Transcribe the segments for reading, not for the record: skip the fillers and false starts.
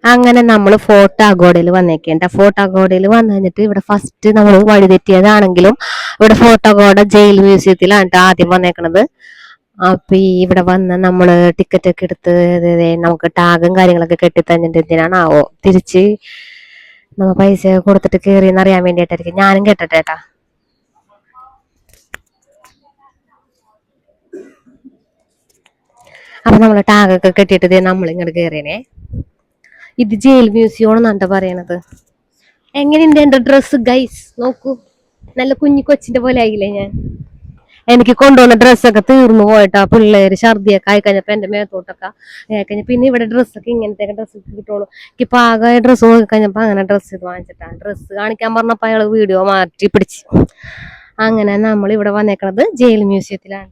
അങ്ങനെ നമ്മൾ ഫോർട്ടാഗോഡയിൽ വന്നേക്കേണ്ട. ഫോർട്ടാഗോഡയിൽ വന്നു കഴിഞ്ഞിട്ട് ഇവിടെ ഫസ്റ്റ് നമ്മൾ വഴിതെറ്റിയതാണെങ്കിലും ഇവിടെ ഫോർട്ടാഗോഡ ജയിൽ മ്യൂസിയത്തിലാണ് ട്ടോ ആദ്യം വന്നേക്കണത്. അപ്പൊ ഈ ഇവിടെ വന്ന് നമ്മള് ടിക്കറ്റ് ഒക്കെ എടുത്ത് നമുക്ക് ടാഗും കാര്യങ്ങളൊക്കെ കെട്ടിത്തന്നിട്ട് എന്തിനാണാവോ തിരിച്ച് നമ്മ പൈസ കൊടുത്തിട്ട് കേറിയെന്ന് അറിയാൻ വേണ്ടിയിട്ടായിരിക്കും. ഞാനും കെട്ടട്ടേട്ടാ. അപ്പൊ നമ്മള് ടാഗൊക്കെ കെട്ടിയിട്ട് നമ്മൾ ഇങ്ങോട്ട് കേറിയനെ. ഇത് ജയിൽ മ്യൂസിയം ആണെന്നാ പറയണത്. എങ്ങനെയുണ്ട് എന്റെ ഡ്രസ്സ് ഗൈസ്? നോക്കൂ, നല്ല കുഞ്ഞു കൊച്ചിന്റെ പോലെ ആയില്ലേ ഞാൻ? എനിക്ക് കൊണ്ടുവന്ന ഡ്രസ്സൊക്കെ തീർന്നു പോയിട്ടാ. പിള്ളേര് ഛർദിയൊക്കെ ആയിക്കഴിഞ്ഞപ്പോ എന്റെ മേത്തോട്ടൊക്കെ ആയിക്കഴിഞ്ഞ പിന്നെ ഇവിടെ ഡ്രസ്സൊക്കെ ഇങ്ങനത്തെ ഡ്രസ്സ് കിട്ടുള്ളൂ. എനിക്ക് പാകമായ ഡ്രസ്സ് നോക്കി കഴിഞ്ഞപ്പോ അങ്ങനെ ഡ്രസ്സ് ഇത് വാങ്ങിച്ചിട്ടാണ്. ഡ്രസ്സ് കാണിക്കാൻ പറഞ്ഞപ്പോ അയാള് വീഡിയോ മാറ്റി പിടിച്ച്. അങ്ങനെ നമ്മൾ ഇവിടെ വന്നേക്കണത് ജയിൽ മ്യൂസിയത്തിലാണ്.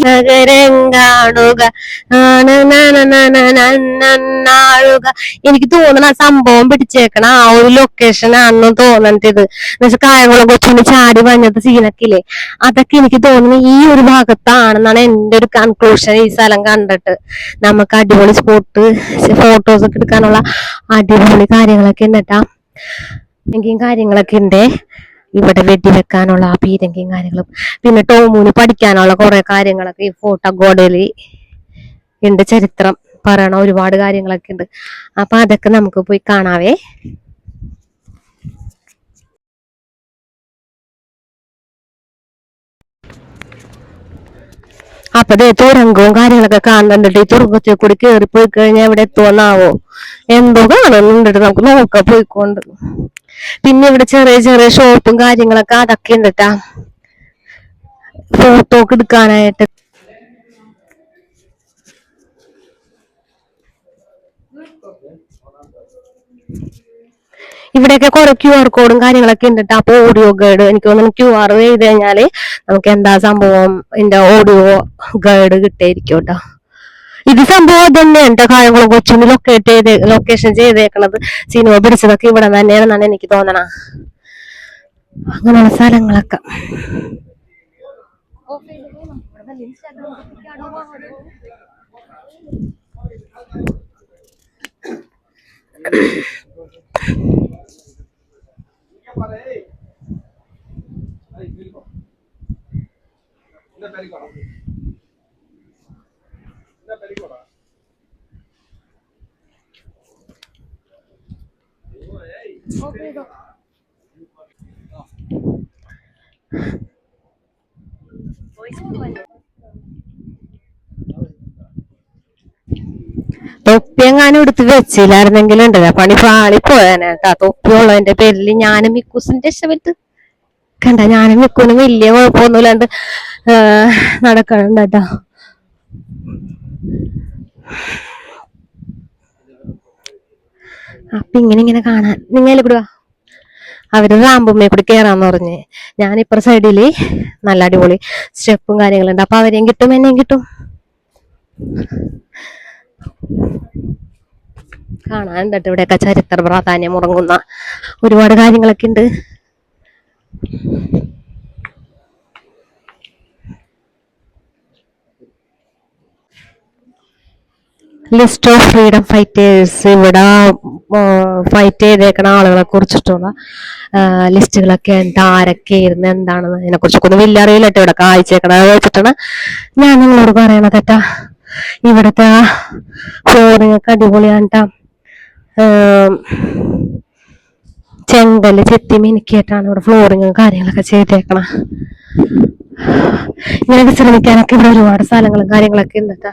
നഗരം കാണുക നാളുക. എനിക്ക് തോന്നണ സംഭവം പിടിച്ചേക്കണ ആ ഒരു ലൊക്കേഷൻ ആണെന്ന് തോന്നണത്. ഇത് എന്നുവെച്ചാൽ കായംകുളം കൊച്ചുണ്ണി ചാടി വഞ്ഞത് സീനൊക്കെ ഇല്ലേ, അതൊക്കെ എനിക്ക് തോന്നുന്നു ഈ ഒരു ഭാഗത്താണെന്നാണ് എന്റെ ഒരു കൺക്ലൂഷൻ. ഈ സ്ഥലം കണ്ടിട്ട് നമുക്ക് അടിപൊളി സ്പോട്ട് ഫോട്ടോസ് ഒക്കെ എടുക്കാനുള്ള അടിപൊളി കാര്യങ്ങളൊക്കെ ഉണ്ട്. എങ്കിലും കാര്യങ്ങളൊക്കെ ഉണ്ട് ഇവിടെ. വെടിവെക്കാനുള്ള ആ പീരങ്കിയും കാര്യങ്ങളും, പിന്നെ ടോമൂന് പഠിക്കാനുള്ള കുറെ കാര്യങ്ങളൊക്കെ ഈ ഫോർട്ടാഗോഡയില് ഉണ്ട്. ചരിത്രം പറയണ ഒരുപാട് കാര്യങ്ങളൊക്കെ ഉണ്ട്. അപ്പൊ അതൊക്കെ നമുക്ക് പോയി കാണാവേ. അപ്പൊ തുരങ്കവും കാര്യങ്ങളൊക്കെ കാണുന്നുണ്ട്. ഈ തുറങ്കത്തെ കൂടി കേറി പോയി കഴിഞ്ഞാൽ എവിടെ എത്തുമെന്നാവോ, എന്തോ കാണുന്നുണ്ട്. നമുക്ക് നോക്കാം പോയിക്കൊണ്ട്. പിന്നെ ഇവിടെ ചെറിയ ചെറിയ ഷോപ്പും കാര്യങ്ങളൊക്കെ അതൊക്കെ ഉണ്ടിട്ടാ ഫോട്ടോ ഒക്കെ എടുക്കാനായിട്ട്. ഇവിടെയൊക്കെ കുറെ QR കോഡും കാര്യങ്ങളൊക്കെ ഉണ്ട്. അപ്പൊ ഓഡിയോ ഗൈഡ് എനിക്ക് തോന്നുന്നു QR ചെയ്ത് കഴിഞ്ഞാല് നമുക്ക് എന്താ സംഭവം എന്റെ ഓഡിയോ ഗൈഡ് കിട്ടിയിരിക്കും കേട്ടോ. ഇത് സംഭവം തന്നെ എന്റെ കാര്യങ്ങളും കൊച്ചുണ്ണി ലൊക്കേഷൻ ചെയ്തേക്കണത്, സിനിമ പിടിച്ചതൊക്കെ ഇവിടെ തന്നെയാണെന്നാണ് എനിക്ക് തോന്നണ. അങ്ങനെയുള്ള സ്ഥലങ്ങളൊക്കെ തൊപ്പിയെങ്ങാനും എടുത്ത് വെച്ചില്ലായിരുന്നെങ്കിലും ഉണ്ടല്ലോ പണി പാളിപ്പോയാനേട്ടാ. തൊപ്പിയുള്ളതിന്റെ പേരിൽ ഞാനും മിക്കൂസും രക്ഷപ്പെട്ട്. കണ്ട, ഞാനും മിക്കൂനും വലിയ കുഴപ്പമൊന്നുമില്ലാണ്ട് നടക്കണുണ്ട് കേട്ടോ. അപ്പൊ ഇങ്ങനെ കാണാൻ നിങ്ങൾ ഇവിടെ അവര് റാമ്പുമ്മേ കൂടി കേറാന്ന് പറഞ്ഞ്, ഞാനിപ്പുറ സൈഡില് നല്ല അടിപൊളി സ്റ്റെപ്പും കാര്യങ്ങളുണ്ട്. അപ്പൊ അവരെയും കിട്ടും എന്നെയും കിട്ടും. കാണാനുണ്ട് ഇവിടെയൊക്കെ ചരിത്ര പ്രാധാന്യം ഉറങ്ങുന്ന ഒരുപാട് കാര്യങ്ങളൊക്കെ ഉണ്ട്. ലിസ്റ്റ് ഓഫ് ഫ്രീഡം ഫൈറ്റേഴ്സ്, ഇവിടെ ഫൈറ്റ് ചെയ്തേക്കണ ആളുകളെ കുറിച്ചിട്ടുള്ള ലിസ്റ്റുകളൊക്കെ ഉണ്ട്. ആരൊക്കെയായിരുന്നു എന്താണെന്ന് അതിനെ കുറിച്ചൊക്കെ ഒന്നും വലിയ അറിയില്ല കേട്ടോ. ഇവിടെ കാഴ്ചക്കണ വെച്ചിട്ടാണ് ഞാൻ നിങ്ങളോട് പറയണത് കേട്ടാ. ഇവിടുത്തെ ഫ്ലോറിംഗ് ഒക്കെ അടിപൊളിയാണ് കേട്ടാ. ചെങ്കല് ചെത്തി മിനുക്കിയിട്ടാണ് ഇവിടെ ഫ്ലോറിങ്ങും കാര്യങ്ങളൊക്കെ ചെയ്തേക്കണ. ഇങ്ങനെ വിശ്രമിക്കാനൊക്കെ ഇവിടെ ഒരുപാട് സ്ഥലങ്ങളും കാര്യങ്ങളൊക്കെ ഉണ്ട് കേട്ടാ.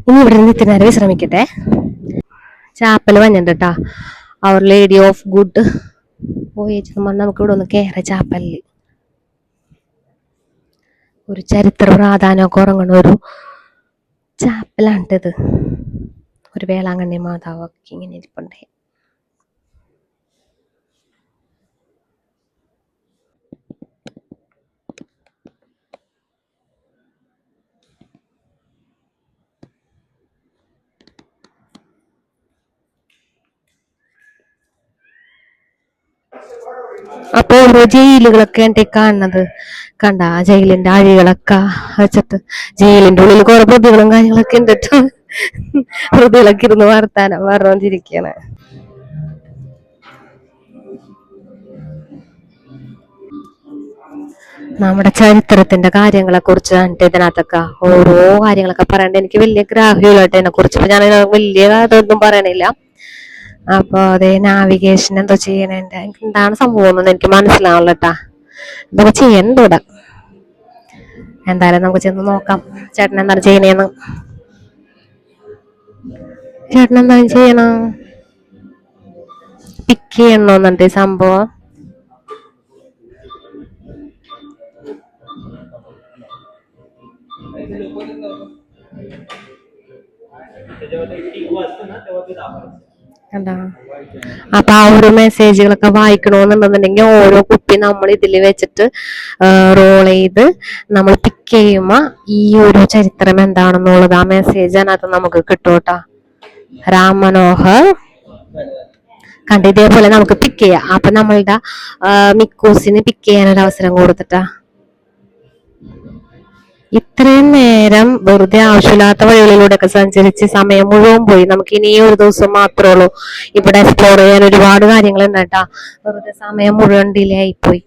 ഇനി ഇവിടെ നിന്ന് ഇത്തിരി നേരം വിശ്രമിക്കട്ടെ. ചാപ്പല് വന്നിട്ടുണ്ട് കേട്ടാ. അവർ ലേഡി ഓഫ് ഗുഡ് വോയേജ് എന്ന് പറഞ്ഞാൽ നമുക്ക് ഇവിടെ ഒന്ന് കയറാം. ചാപ്പലില് ഒരു ചരിത്ര പ്രാധാന്യമൊക്കെ ഉറങ്ങണ ഒരു ചാപ്പലാണിത്. ഒരു വേളാങ്കണ്ണി മാതാവൊക്കെ ഇങ്ങനെ ഇരിപ്പുണ്ടേ. അപ്പൊ ഓരോ ജയിലുകളൊക്കെ എന്റെ കാണുന്നത് കണ്ട, ജയിലിന്റെ അഴികളൊക്കെ വെച്ചിട്ട് ജയിലിന്റെ ഉള്ളിൽ കുറെ പ്രതികളും കാര്യങ്ങളൊക്കെ ഉണ്ടിട്ട് പ്രതികളൊക്കെ ഇരുന്ന് വർത്താനം പറഞ്ഞോണ്ടിരിക്കാണ്. നമ്മുടെ ചരിത്രത്തിന്റെ കാര്യങ്ങളെ കുറിച്ച് ഇതിനകത്തൊക്കെ ഓരോ കാര്യങ്ങളൊക്കെ പറയണ്ട. എനിക്ക് വലിയ ഗ്രാഹ്യമില്ല കേട്ടോ ഇതിനെ കുറിച്ച്. ഞാൻ വലിയ അതൊന്നും പറയണില്ല. അപ്പൊ അതേ നാവിഗേഷൻ എന്തോ ചെയ്യണേന്റെ എന്താണ് സംഭവം എന്നൊന്നും എനിക്ക് മനസ്സിലാവണല്ലോ കേട്ടാ. എന്തൊക്കെ ചെയ്യണ്ട ഇവിടെ. എന്തായാലും നമുക്ക് ചെന്ന് നോക്കാം ചേട്ടൻ എന്താണ് ചെയ്യണേന്ന്. ചേട്ടൻ എന്താണ് ചെയ്യണം? പിക്ക് ചെയ്യണോന്നുണ്ട് ഈ സംഭവം. കണ്ടാ, അപ്പൊ ആ ഒരു മെസ്സേജുകളൊക്കെ വായിക്കണമെന്നുണ്ടെന്നുണ്ടെങ്കിൽ ഓരോ കുപ്പി നമ്മൾ ഇതിൽ വെച്ചിട്ട് റോൾ ചെയ്ത് നമ്മൾ പിക്ക് ചെയ്യുമ്പോ ഈ ഒരു ചരിത്രം എന്താണെന്നുള്ളത് ആ മെസ്സേജ് അതിനകത്ത് നമുക്ക് കിട്ടൂട്ടാ. രാം മനോഹർ കണ്ട് ഇതേപോലെ നമുക്ക് പിക്ക് ചെയ്യാം. അപ്പൊ നമ്മളുടെ മിക്കൂസിന് പിക്ക് ചെയ്യാനൊരു അവസരം കൊടുത്തിട്ടാ. ഇത്രയും നേരം വെറുതെ ആവശ്യമില്ലാത്ത വഴികളിലൂടെ ഒക്കെ സഞ്ചരിച്ച് സമയം മുഴുവൻ പോയി. നമുക്ക് ഇനി ഒരു ദിവസം മാത്രമേ ഉള്ളൂ ഇവിടെ എക്സ്പ്ലോർ ചെയ്യാൻ. ഒരുപാട് കാര്യങ്ങൾ ഉണ്ട് കേട്ടാ. വെറുതെ സമയം മുഴുവൻ ഡിലേ ആയിപ്പോയി.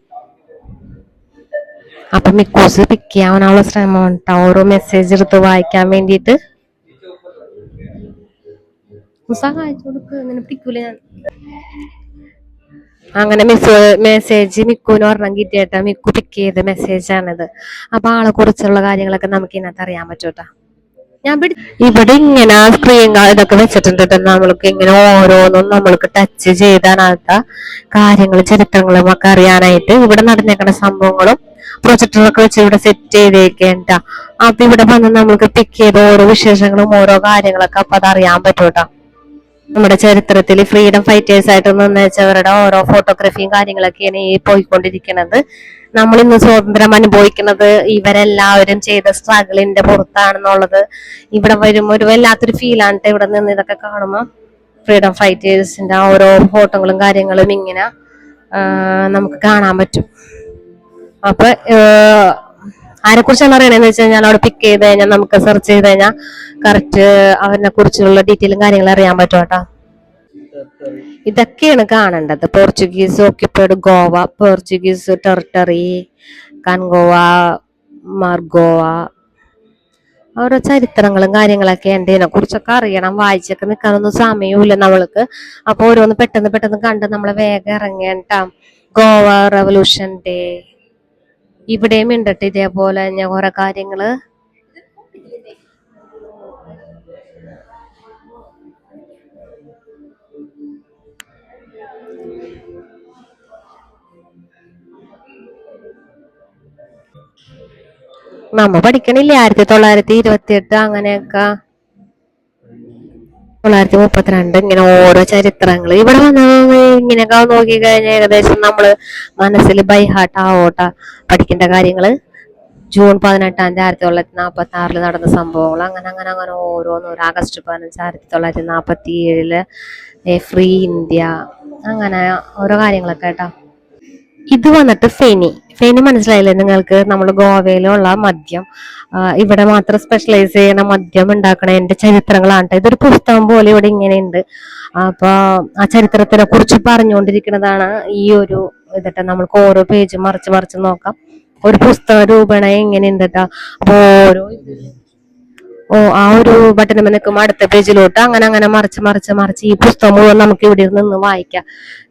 അപ്പൊ മിക്കൂസ് പിക്ക് ചെയ്യാനുള്ള ശ്രമം ഉണ്ടാ, ഓരോ മെസ്സേജ് എടുത്ത് വായിക്കാൻ വേണ്ടിയിട്ട്. സഹായിച്ചു കൊടുക്ക്, അങ്ങനെ പിടിക്കൂല ഞാൻ. അങ്ങനെ മെസ്സേജ് മിക്കുവിന് ഒരെണ്ണം കിട്ടിയേട്ടാ. മിക്കു പിക്ക് ചെയ്ത മെസ്സേജ് ആണിത്. അപ്പൊ ആളെ കുറിച്ചുള്ള കാര്യങ്ങളൊക്കെ നമുക്ക് ഇതിനകത്ത് അറിയാൻ പറ്റൂട്ടാ. ഇവിടെ ഇങ്ങനെ സ്ക്രീൻ ഇതൊക്കെ വെച്ചിട്ടുണ്ട്. നമ്മൾക്ക് ഇങ്ങനെ ഓരോന്നും നമ്മൾക്ക് ടച്ച് ചെയ്താനകത്ത കാര്യങ്ങളും ചരിത്രങ്ങളും ഒക്കെ അറിയാനായിട്ട് ഇവിടെ നടന്നേക്കുന്ന സംഭവങ്ങളും പ്രൊജക്ടറൊക്കെ വെച്ച് ഇവിടെ സെറ്റ് ചെയ്തേക്കേണ്ട. അപ്പൊ ഇവിടെ വന്ന് നമ്മൾക്ക് പിക്ക് ചെയ്ത ഓരോ വിശേഷങ്ങളും ഓരോ കാര്യങ്ങളൊക്കെ അപ്പൊ അത് അറിയാൻ പറ്റൂട്ടാ. നമ്മുടെ ചരിത്രത്തിൽ ഫ്രീഡം ഫൈറ്റേഴ്സ് ആയിട്ട് നിർണയിച്ചവരുടെ ഓരോ ഫോട്ടോഗ്രാഫിയും കാര്യങ്ങളൊക്കെയാണ് ഈ പോയിക്കൊണ്ടിരിക്കുന്നത്. നമ്മൾ ഇന്ന് സ്വാതന്ത്ര്യം അനുഭവിക്കുന്നത് ഇവരെല്ലാവരും ചെയ്ത സ്ട്രഗിളിന്റെ പുറത്താണെന്നുള്ളത് ഇവിടെ വരുമ്പോൾ ഒരു വല്ലാത്തൊരു ഫീലാണ് ഇവിടെ നിന്ന് ഇതൊക്കെ കാണുമ്പോൾ. ഫ്രീഡം ഫൈറ്റേഴ്സിന്റെ ഓരോ ഫോട്ടോകളും കാര്യങ്ങളും ഇങ്ങനെ നമുക്ക് കാണാൻ പറ്റും. അപ്പൊ ആരെ കുറിച്ചാണ് അറിയണേന്ന് വെച്ച് കഴിഞ്ഞാൽ അവിടെ പിക്ക് ചെയ്ത് കഴിഞ്ഞാൽ നമുക്ക് സെർച്ച് ചെയ്ത് കഴിഞ്ഞാൽ കറക്റ്റ് അവരെ കുറിച്ചുള്ള ഡീറ്റെയിലും കാര്യങ്ങളും അറിയാൻ പറ്റും കേട്ടോ. ഇതൊക്കെയാണ് കാണേണ്ടത്. Portuguese occupied Goa, Portuguese territory, കൻഗോവ, മാർഗോവ, ഓരോ ചരിത്രങ്ങളും കാര്യങ്ങളൊക്കെ ഉണ്ട്. ഇതിനെ കുറിച്ചൊക്കെ അറിയണം. വായിച്ചൊക്കെ നിൽക്കാനൊന്നും സമയമില്ല നമ്മൾക്ക്. അപ്പൊ ഓരോന്ന് പെട്ടെന്ന് പെട്ടെന്ന് കണ്ട് നമ്മളെ വേഗം ഇറങ്ങേണ്ട. ഗോവ റെവല്യൂഷൻ ഡേ ഇവിടെയും ഉണ്ടട്ടെ ഇതേപോലെ ഞാൻ കുറെ കാര്യങ്ങള്. നമ്മ പഠിക്കണില്ലേ 1928 അങ്ങനെയൊക്കെ, 1932 ഇങ്ങനെ ഓരോ ചരിത്രങ്ങൾ ഇവിടെ വന്ന് ഇങ്ങനെയൊക്കെ നോക്കി കഴിഞ്ഞാൽ ഏകദേശം നമ്മള് മനസ്സിൽ ബൈഹാർട്ട് ആവോട്ട പഠിക്കേണ്ട കാര്യങ്ങള്. ജൂൺ 18 1946 നടന്ന സംഭവങ്ങൾ അങ്ങനെ അങ്ങനെ അങ്ങനെ ഓരോന്നും. ആഗസ്റ്റ് 15 1947 ഫ്രീ ഇന്ത്യ, അങ്ങനെ ഓരോ കാര്യങ്ങളൊക്കെ കേട്ടോ. ഇത് വന്നിട്ട് ഫെനി. ഫെനി മനസ്സിലായില്ലേ നിങ്ങൾക്ക്? നമ്മൾ ഗോവയിലുള്ള മദ്യം ഇവിടെ മാത്രം സ്പെഷ്യലൈസ് ചെയ്യുന്ന മദ്യം ഉണ്ടാക്കണതിന്റെ ചരിത്രങ്ങളാണ്. ഇതൊരു പുസ്തകം പോലെ ഇവിടെ ഇങ്ങനെയുണ്ട്. അപ്പൊ ആ ചരിത്രത്തിനെ കുറിച്ച് പറഞ്ഞുകൊണ്ടിരിക്കുന്നതാണ് ഈ ഒരു ഇതിട്ട്. നമ്മൾക്ക് ഓരോ പേജ് മറിച്ച് മറിച്ച് നോക്കാം. ഒരു പുസ്തക രൂപേണ എങ്ങനെയുണ്ട് കേട്ടോ. അപ്പൊ ഓരോ ആ ഒരു ബട്ടൺ നിൽക്കുമ്പോൾ അടുത്ത പേജിലോട്ട് അങ്ങനെ അങ്ങനെ മറിച്ച് മറിച്ച് മറിച്ച് ഈ പുസ്തകം മുഴുവൻ നമുക്ക് ഇവിടെ നിന്ന് വായിക്കാം.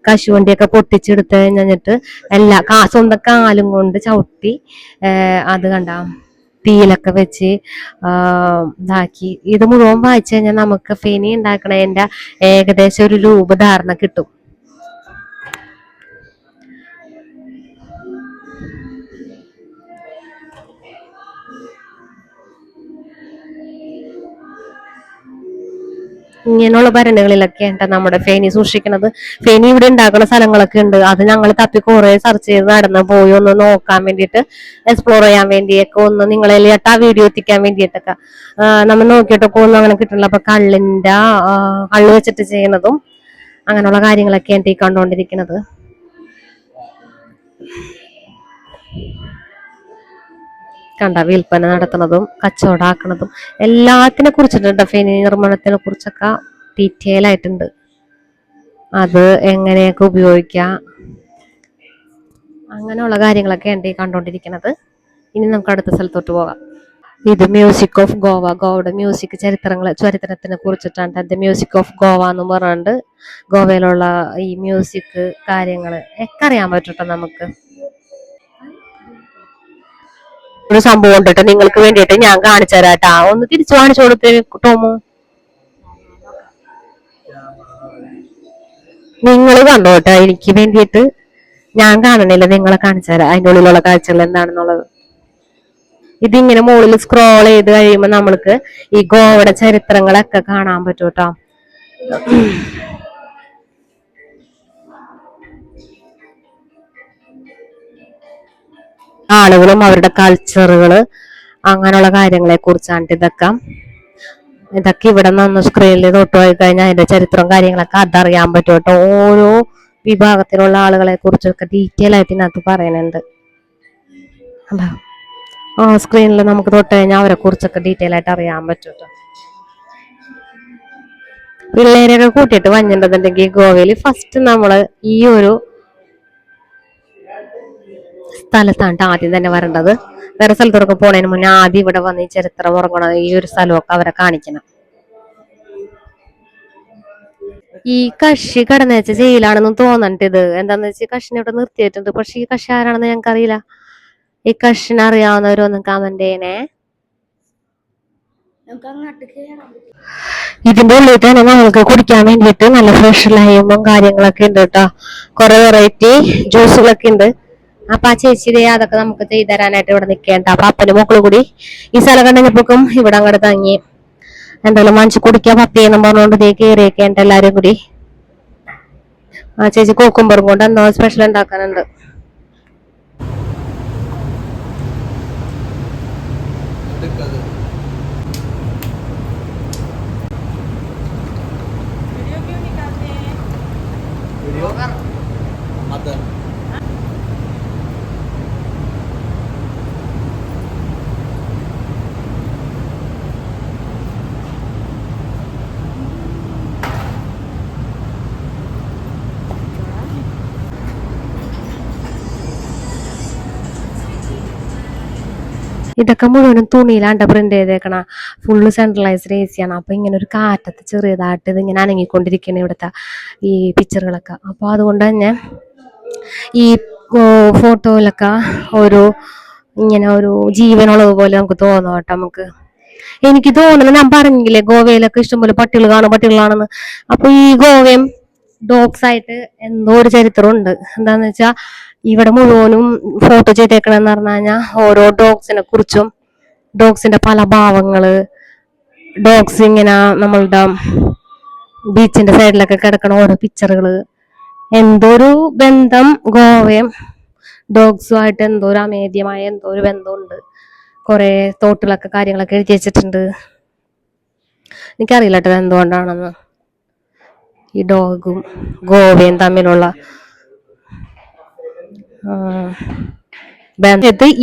കശുവണ്ടിയൊക്കെ പൊട്ടിച്ചെടുത്ത് കഴിഞ്ഞിട്ട് സ്വന്തം കാലും കൊണ്ട് ചവിട്ടി അത് കണ്ട തീയിലൊക്കെ വെച്ച് ഇതാക്കി. ഇത് മുഴുവൻ വായിച്ചു കഴിഞ്ഞാൽ നമുക്ക് ഫെനി ഉണ്ടാക്കണതിന്റെ ഏകദേശം ഒരു രൂപധാരണ കിട്ടും. ഇങ്ങനെയുള്ള ഭരണികളിലൊക്കെ ഉണ്ട് നമ്മുടെ ഫേനി സൂക്ഷിക്കുന്നത്. ഫേനി ഇവിടെ ഉണ്ടാക്കുന്ന സ്ഥലങ്ങളൊക്കെ ഉണ്ട്. അത് ഞങ്ങൾ തപ്പി കുറെ സെർച്ച് ചെയ്ത് നടന്ന് പോയി ഒന്ന് നോക്കാൻ വേണ്ടിയിട്ട്, എക്സ്പ്ലോർ ചെയ്യാൻ വേണ്ടിയൊക്കെ, ഒന്ന് നിങ്ങളെല്ലാട്ട് ആ വീഡിയോ എത്തിക്കാൻ വേണ്ടിയിട്ടൊക്കെ നമ്മൾ നോക്കിയിട്ടൊക്കെ ഒന്നും അങ്ങനെ കിട്ടില്ല. അപ്പൊ കള്ള് വെച്ചിട്ട് ചെയ്യുന്നതും അങ്ങനെയുള്ള കാര്യങ്ങളൊക്കെ ഉണ്ട് ഈ കണ്ടുകൊണ്ടിരിക്കുന്നത്. കണ്ട വിൽപ്പന നടത്തുന്നതും കച്ചവടമാക്കുന്നതും എല്ലാത്തിനെ കുറിച്ചിട്ടുണ്ട്. ഫെനി നിർമ്മാണത്തിനെ കുറിച്ചൊക്കെ ഡീറ്റെയിൽ ആയിട്ടുണ്ട്. അത് എങ്ങനെയൊക്കെ ഉപയോഗിക്കാം, അങ്ങനെയുള്ള കാര്യങ്ങളൊക്കെ ഉണ്ട് ഈ കണ്ടോണ്ടിരിക്കുന്നത്. ഇനി നമുക്ക് അടുത്ത സ്ഥലത്തോട്ട് പോകാം. ഇത് മ്യൂസിക് ഓഫ് ഗോവ. ഗോവയുടെ മ്യൂസിക് ചരിത്രത്തിനെ കുറിച്ചിട്ടാണ്. ദ മ്യൂസിക് ഓഫ് ഗോവ എന്ന് പറഞ്ഞിട്ട് ഗോവയിലുള്ള ഈ മ്യൂസിക് കാര്യങ്ങള് ഒക്കെ അറിയാൻ പറ്റട്ടെ നമുക്ക്. ഒരു സംഭവം ഉണ്ടിട്ട് നിങ്ങൾക്ക് വേണ്ടിയിട്ട് ഞാൻ കാണിച്ചു തരാട്ടാ. ഒന്ന് തിരിച്ചു കാണിച്ചു കൊടുത്തേ ടോമു. നിങ്ങൾ കണ്ടോട്ടെ, എനിക്ക് വേണ്ടിയിട്ട് ഞാൻ കാണണില്ല, നിങ്ങളെ കാണിച്ചു തരാം അതിന്റെ ഉള്ളിലുള്ള കാഴ്ചകൾ എന്താണെന്നുള്ളത്. ഇതിങ്ങനെ മുകളിൽ സ്ക്രോൾ ചെയ്ത് കഴിയുമ്പോൾ നമ്മൾക്ക് ഈ ഗോവയുടെ ചരിത്രങ്ങളൊക്കെ കാണാൻ പറ്റും കേട്ടോ. ആളുകളും അവരുടെ കൾച്ചറുകള് അങ്ങനെയുള്ള കാര്യങ്ങളെ കുറിച്ചാണ് ഇതൊക്കെ ഇവിടെ നിന്ന് സ്ക്രീനിൽ തൊട്ട് പോയി കഴിഞ്ഞാൽ അതിന്റെ ചരിത്രവും കാര്യങ്ങളൊക്കെ അതറിയാൻ പറ്റും കേട്ടോ. ഓരോ വിഭാഗത്തിലുള്ള ആളുകളെ കുറിച്ചൊക്കെ ഡീറ്റെയിൽ ആയിട്ട് ഇതിനകത്ത് പറയുന്നുണ്ട്. സ്ക്രീനിൽ നമുക്ക് തൊട്ട് കഴിഞ്ഞാൽ അവരെ കുറിച്ചൊക്കെ ഡീറ്റെയിൽ ആയിട്ട് അറിയാൻ പറ്റും കേട്ടോ. പിള്ളേരെയൊക്കെ കൂട്ടിയിട്ട് വന്നിട്ടുണ്ടെന്നുണ്ടെങ്കിൽ ഗോവയിൽ ഫസ്റ്റ് നമ്മള് ഈ ഒരു സ്ഥലത്താണ് ആദ്യം തന്നെ വരേണ്ടത്. വേറെ സ്ഥലത്തോടൊക്കെ പോണതിന് മുന്നേ ആദ്യം ഇവിടെ വന്ന് ഈ ചരിത്രം ഉറങ്ങണം, ഈ ഒരു സ്ഥലമൊക്കെ അവരെ കാണിക്കണം. ഈ കക്ഷി കടന്നു വെച്ച ജയിലാണെന്ന് തോന്നണ്ട. ഇത് എന്താന്ന് വെച്ചാൽ കഷിനെ ഇവിടെ നിർത്തിയിട്ടുണ്ട്. പക്ഷെ ഈ കക്ഷി ആരാണെന്ന് ഞങ്ങൾക്ക് അറിയില്ല. ഈ കഷിനെ അറിയാവുന്നവരൊന്നും കമന്റ് ചെയ്യണേ. ഇതിന്റെ ഉള്ളിൽ തന്നെ നമ്മൾക്ക് കുടിക്കാൻ വേണ്ടിയിട്ട് നല്ല ഫ്രഷ് ലൈമും കാര്യങ്ങളൊക്കെ ഉണ്ട് കേട്ടോ. കുറെ വെറൈറ്റി ജ്യൂസുകളൊക്കെ ഉണ്ട്. അപ്പൊ ആ ചേച്ചി അതൊക്കെ നമുക്ക് ചെയ്തു തരാനായിട്ട് ഇവിടെ നിൽക്കേണ്ട. അപ്പൊ അപ്പനും മക്കളും കൂടി ഈ സ്ഥലം കണ്ടെങ്കിപ്പോക്കും ഇവിടെ അങ്ങോട്ട് തങ്ങി എന്തായാലും വാങ്ങിച്ചു കുടിക്കാൻ പത്തിയെന്നും പറഞ്ഞുകൊണ്ട് ഇതേ കയറിയൊക്കെയുണ്ട് എല്ലാരും കൂടി. ആ ചേച്ചി കോക്കുംബറും കൊണ്ട് എന്തോ സ്പെഷ്യൽ ഉണ്ടാക്കാനുണ്ട്. ഇതൊക്കെ മുഴുവനും തുണിയിലാണ്ട് പ്രിന്റ് ചെയ്തേക്കണ. ഫുള്ള് സെൻട്രലൈസ്ഡ് എ സിയാണ്. അപ്പൊ ഇങ്ങനെ ഒരു കാറ്റത്ത് ചെറിയതായിട്ട് ഇതിങ്ങനെ അനങ്ങിക്കൊണ്ടിരിക്കണ ഇവിടുത്തെ ഈ പിക്ചറുകളൊക്കെ. അപ്പൊ അതുകൊണ്ട് തന്നെ ഈ ഫോട്ടോയിലൊക്കെ ഒരു ഇങ്ങനെ ഒരു ജീവനുള്ളത് പോലെ നമുക്ക് തോന്നും കേട്ടോ. എനിക്ക് തോന്നുന്നത്, ഞാൻ പറഞ്ഞില്ലേ ഗോവയിലൊക്കെ ഇഷ്ടംപോലെ പട്ടികളാണെന്ന്. അപ്പൊ ഈ ഗോവയും ഡോഗ്സ് ആയിട്ട് എന്തോ ഒരു ചരിത്രമുണ്ട്. എന്താന്ന് വെച്ചാ ഇവിടെ മുഴുവനും ഫോട്ടോ ചെയ്തേക്കണെന്ന് പറഞ്ഞു കഴിഞ്ഞാൽ ഓരോ ഡോഗ്സിനെ കുറിച്ചും, ഡോഗ്സിന്റെ പല ഭാവങ്ങള്, ഡോഗ്സ് ഇങ്ങനെ നമ്മളുടെ ബീച്ചിന്റെ സൈഡിലൊക്കെ കിടക്കണ ഓരോ പിക്ചറുകള്. എന്തോ ഒരു ബന്ധം ഗോവയും ഡോഗ്സുമായിട്ട്, എന്തോ ഒരു അമേദ്യമായ എന്തോ ഒരു ബന്ധമുണ്ട്. കുറെ തോട്ടിലൊക്കെ കാര്യങ്ങളൊക്കെ എഴുതി വെച്ചിട്ടുണ്ട്. എനിക്കറിയില്ല കേട്ടോ എന്തുകൊണ്ടാണെന്ന്. ഈ ഡോഗും ഗോവയും തമ്മിലുള്ള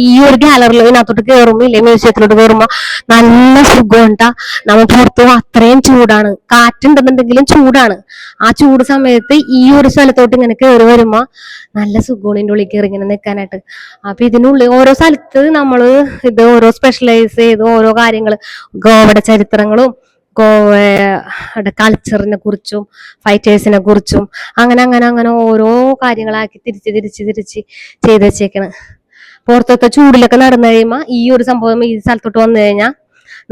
ഈ ഒരു ഗാലറിയിൽ ഇതിനകത്തോട്ട് കയറുമ്പോ ഇല്ലേ, മ്യൂസിയത്തിലോട്ട് കയറുമ്പോ നല്ല സുഖം ഉണ്ടാ. നമ്മൾ പുറത്ത് അത്രയും ചൂടാണ്, കാറ്റുണ്ടെന്നുണ്ടെങ്കിലും ചൂടാണ്. ആ ചൂട് സമയത്ത് ഈ ഒരു സ്ഥലത്തോട്ട് ഇങ്ങനെ കയറി വരുമ്പോ നല്ല സുഖമാണ് ഇതിൻ്റെ ഉള്ളിൽ കയറി ഇങ്ങനെ നിൽക്കാനായിട്ട്. അപ്പൊ ഇതിനുള്ളിൽ ഓരോ സ്ഥലത്ത് നമ്മള് ഇത് ഓരോ സ്പെഷ്യലൈസ് ചെയ്ത് ഓരോ കാര്യങ്ങള്, ഗോവയുടെ ചരിത്രങ്ങളും ഗോവയുടെ കൾച്ചറിനെ കുറിച്ചും ഫൈറ്റേഴ്സിനെ കുറിച്ചും അങ്ങനെ അങ്ങനെ അങ്ങനെ ഓരോ കാര്യങ്ങളാക്കി തിരിച്ച് ചെയ്ത് വെച്ചേക്കണ്. പുറത്തത്തെ ചൂടിലൊക്കെ നടന്നു കഴിയുമ്പോ ഈ ഒരു സംഭവം ഈ സ്ഥലത്തോട്ട് വന്നു കഴിഞ്ഞാൽ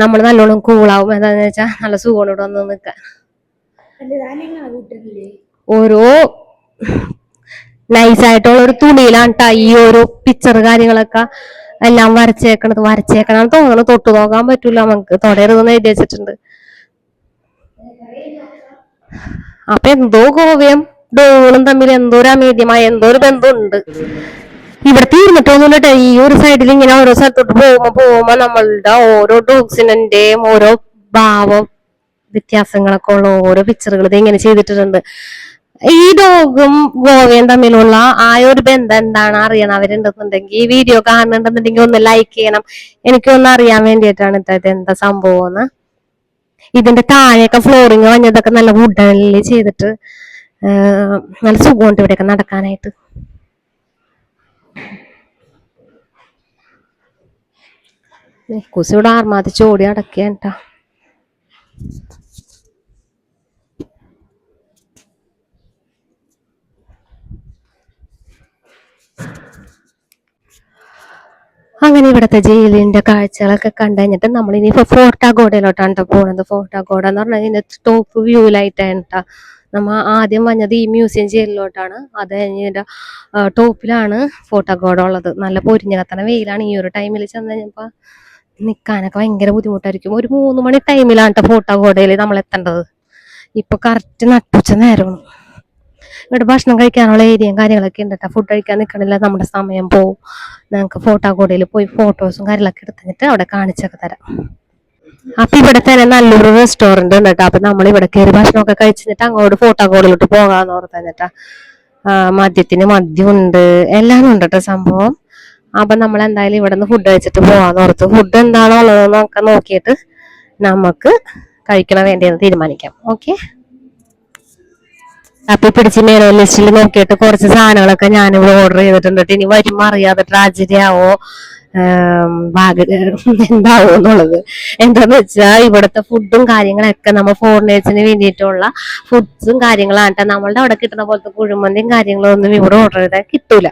നമ്മൾ നല്ലോണം കൂളാവും. എന്താന്ന് വെച്ചാൽ നല്ല സുഖമാണ് ഇവിടെ വന്ന് നിൽക്കാൻ. ഓരോ നൈസായിട്ടുള്ള ഒരു തുണിയിലാണ് ഈ ഒരു പിക്ചർ കാര്യങ്ങളൊക്കെ എല്ലാം വരച്ചേക്കണം തോന്നണം. തൊട്ട് നോക്കാൻ പറ്റൂല നമുക്ക്, തൊടരുതെന്ന് എഴുതി വെച്ചിട്ടുണ്ട്. അപ്പൊ എന്തോ ഗോവയും ഡോകളും തമ്മിൽ എന്തോ ഒരു അമേദ്യമായ എന്തോ ഒരു ബന്ധമുണ്ട്. ഇവിടെ തീർന്നിട്ടൊന്നുമില്ല. ഈ ഒരു സൈഡിൽ ഇങ്ങനെ ഓരോ സ്ഥലത്തോട്ട് പോകുമ്പോ നമ്മളുടെ ഓരോ ഡോഗ്സിന്റെയും ഓരോ ഭാവം വ്യത്യാസങ്ങളൊക്കെ ഉള്ള ഓരോ പിക്ചറുകൾ ഇത് ഇങ്ങനെ ചെയ്തിട്ടുണ്ട്. ഈ ഡോഗും ഗോവയും തമ്മിലുള്ള ആ ഒരു ബന്ധം എന്താണ് അറിയണവരുണ്ടെന്നുണ്ടെങ്കിൽ ഈ വീഡിയോ കാണുന്നുണ്ടെന്നുണ്ടെങ്കിൽ ഒന്ന് ലൈക്ക് ചെയ്യണം. എനിക്കൊന്ന് അറിയാൻ വേണ്ടിയിട്ടാണ് ഇത് എന്താ സംഭവം. ഇതിന്റെ താഴെയൊക്കെ ഫ്ലോറിങ് വഞ്ഞതൊക്കെ നല്ല വുഡനിൽ ചെയ്തിട്ട് നല്ല സുഖമുണ്ട് ഇവിടെയൊക്കെ നടക്കാനായിട്ട്. കുസി ഇവിടെ ആർമാതിച്ച് ഓടി അടക്കിയാട്ടാ. അങ്ങനെ ഇവിടുത്തെ ജയിലിന്റെ കാഴ്ചകളൊക്കെ കണ്ടു കഴിഞ്ഞിട്ട് നമ്മൾ ഇനിയിപ്പോ ഫോർട്ടാഗോഡയിലോട്ടാണ് പോണത്. ഫോർട്ടാഗോഡ എന്ന് പറഞ്ഞാൽ ഇതിന്റെ ടോപ്പ് വ്യൂവിലായിട്ടാണ് കേട്ടോ. നമ്മ ആദ്യം വന്നത് ഈ മ്യൂസിയം ജയിലിലോട്ടാണ്. അത് കഴിഞ്ഞ ടോപ്പിലാണ് ഫോർട്ടാഗോഡ ഉള്ളത്. നല്ല പൊരിഞ്ഞ കത്തണ വെയിലാണ്. ഈ ഒരു ടൈമിൽ ചെന്ന് കഴിഞ്ഞപ്പോ നിക്കാനൊക്കെ ഭയങ്കര ബുദ്ധിമുട്ടായിരിക്കും. ഒരു 3 മണി ടൈമിലാണ് കേട്ടോ ഫോർട്ടാഗോഡയിൽ നമ്മൾ എത്തേണ്ടത്. ഇപ്പൊ കറക്റ്റ് നട്ടുച്ച നേരമാണ്. ഇവിടെ ഭക്ഷണം കഴിക്കാനുള്ള ഏരിയയും കാര്യങ്ങളൊക്കെ ഉണ്ട് കേട്ടോ. ഫുഡ് കഴിക്കാൻ നിൽക്കണില്ല, നമ്മുടെ സമയം പോവും. ഞങ്ങൾക്ക് ഫോർട്ടാഗോഡയിൽ പോയി ഫോട്ടോസും കാര്യങ്ങളൊക്കെ എടുത്തിട്ട് അവിടെ കാണിച്ചൊക്കെ തരാം. അപ്പൊ ഇവിടെ തന്നെ നല്ലൊരു റെസ്റ്റോറന്റ് ഉണ്ട് കേട്ടോ. അപ്പൊ നമ്മൾ ഇവിടെ കയറി ഭക്ഷണമൊക്കെ കഴിച്ചിട്ട് അങ്ങോട്ട് ഫോർട്ടാഗോഡിലോട്ട് പോകാന്ന് ഓർത്ത് എന്നിട്ടാ. മദ്യത്തിന് മദ്യമുണ്ട്, എല്ലാം ഉണ്ട് കേട്ടോ സംഭവം. അപ്പൊ നമ്മൾ എന്തായാലും ഇവിടെ നിന്ന് ഫുഡ് കഴിച്ചിട്ട് പോവാന്ന് ഓർത്ത്. ഫുഡ് എന്താണോ ഉള്ളതെന്നൊക്കെ നോക്കിയിട്ട് നമുക്ക് കഴിക്കണ വേണ്ടിയെന്ന് തീരുമാനിക്കാം. ഓക്കെ. അപ്പൊ പിടിച്ച് മേനോ ലിസ്റ്റിൽ നോക്കിയിട്ട് കുറച്ച് സാധനങ്ങളൊക്കെ ഞാനിവിടെ ഓർഡർ ചെയ്തിട്ടുണ്ട്. ഇനി വരുമ്പോ അറിയാതെ ട്രാജഡി ആവോ എന്താവോ എന്നുള്ളത്. എന്താന്ന് വെച്ചാൽ ഇവിടുത്തെ ഫുഡും കാര്യങ്ങളൊക്കെ നമ്മൾ ഫോറിനേഴ്സിന് വേണ്ടിയിട്ടുള്ള ഫുഡ്സും കാര്യങ്ങളാണ് കേട്ടോ. നമ്മളുടെ അവിടെ കിട്ടുന്ന പോലത്തെ കുഴിമന്തിയും കാര്യങ്ങളും ഒന്നും ഇവിടെ ഓർഡർ ചെയ്താൽ കിട്ടൂല.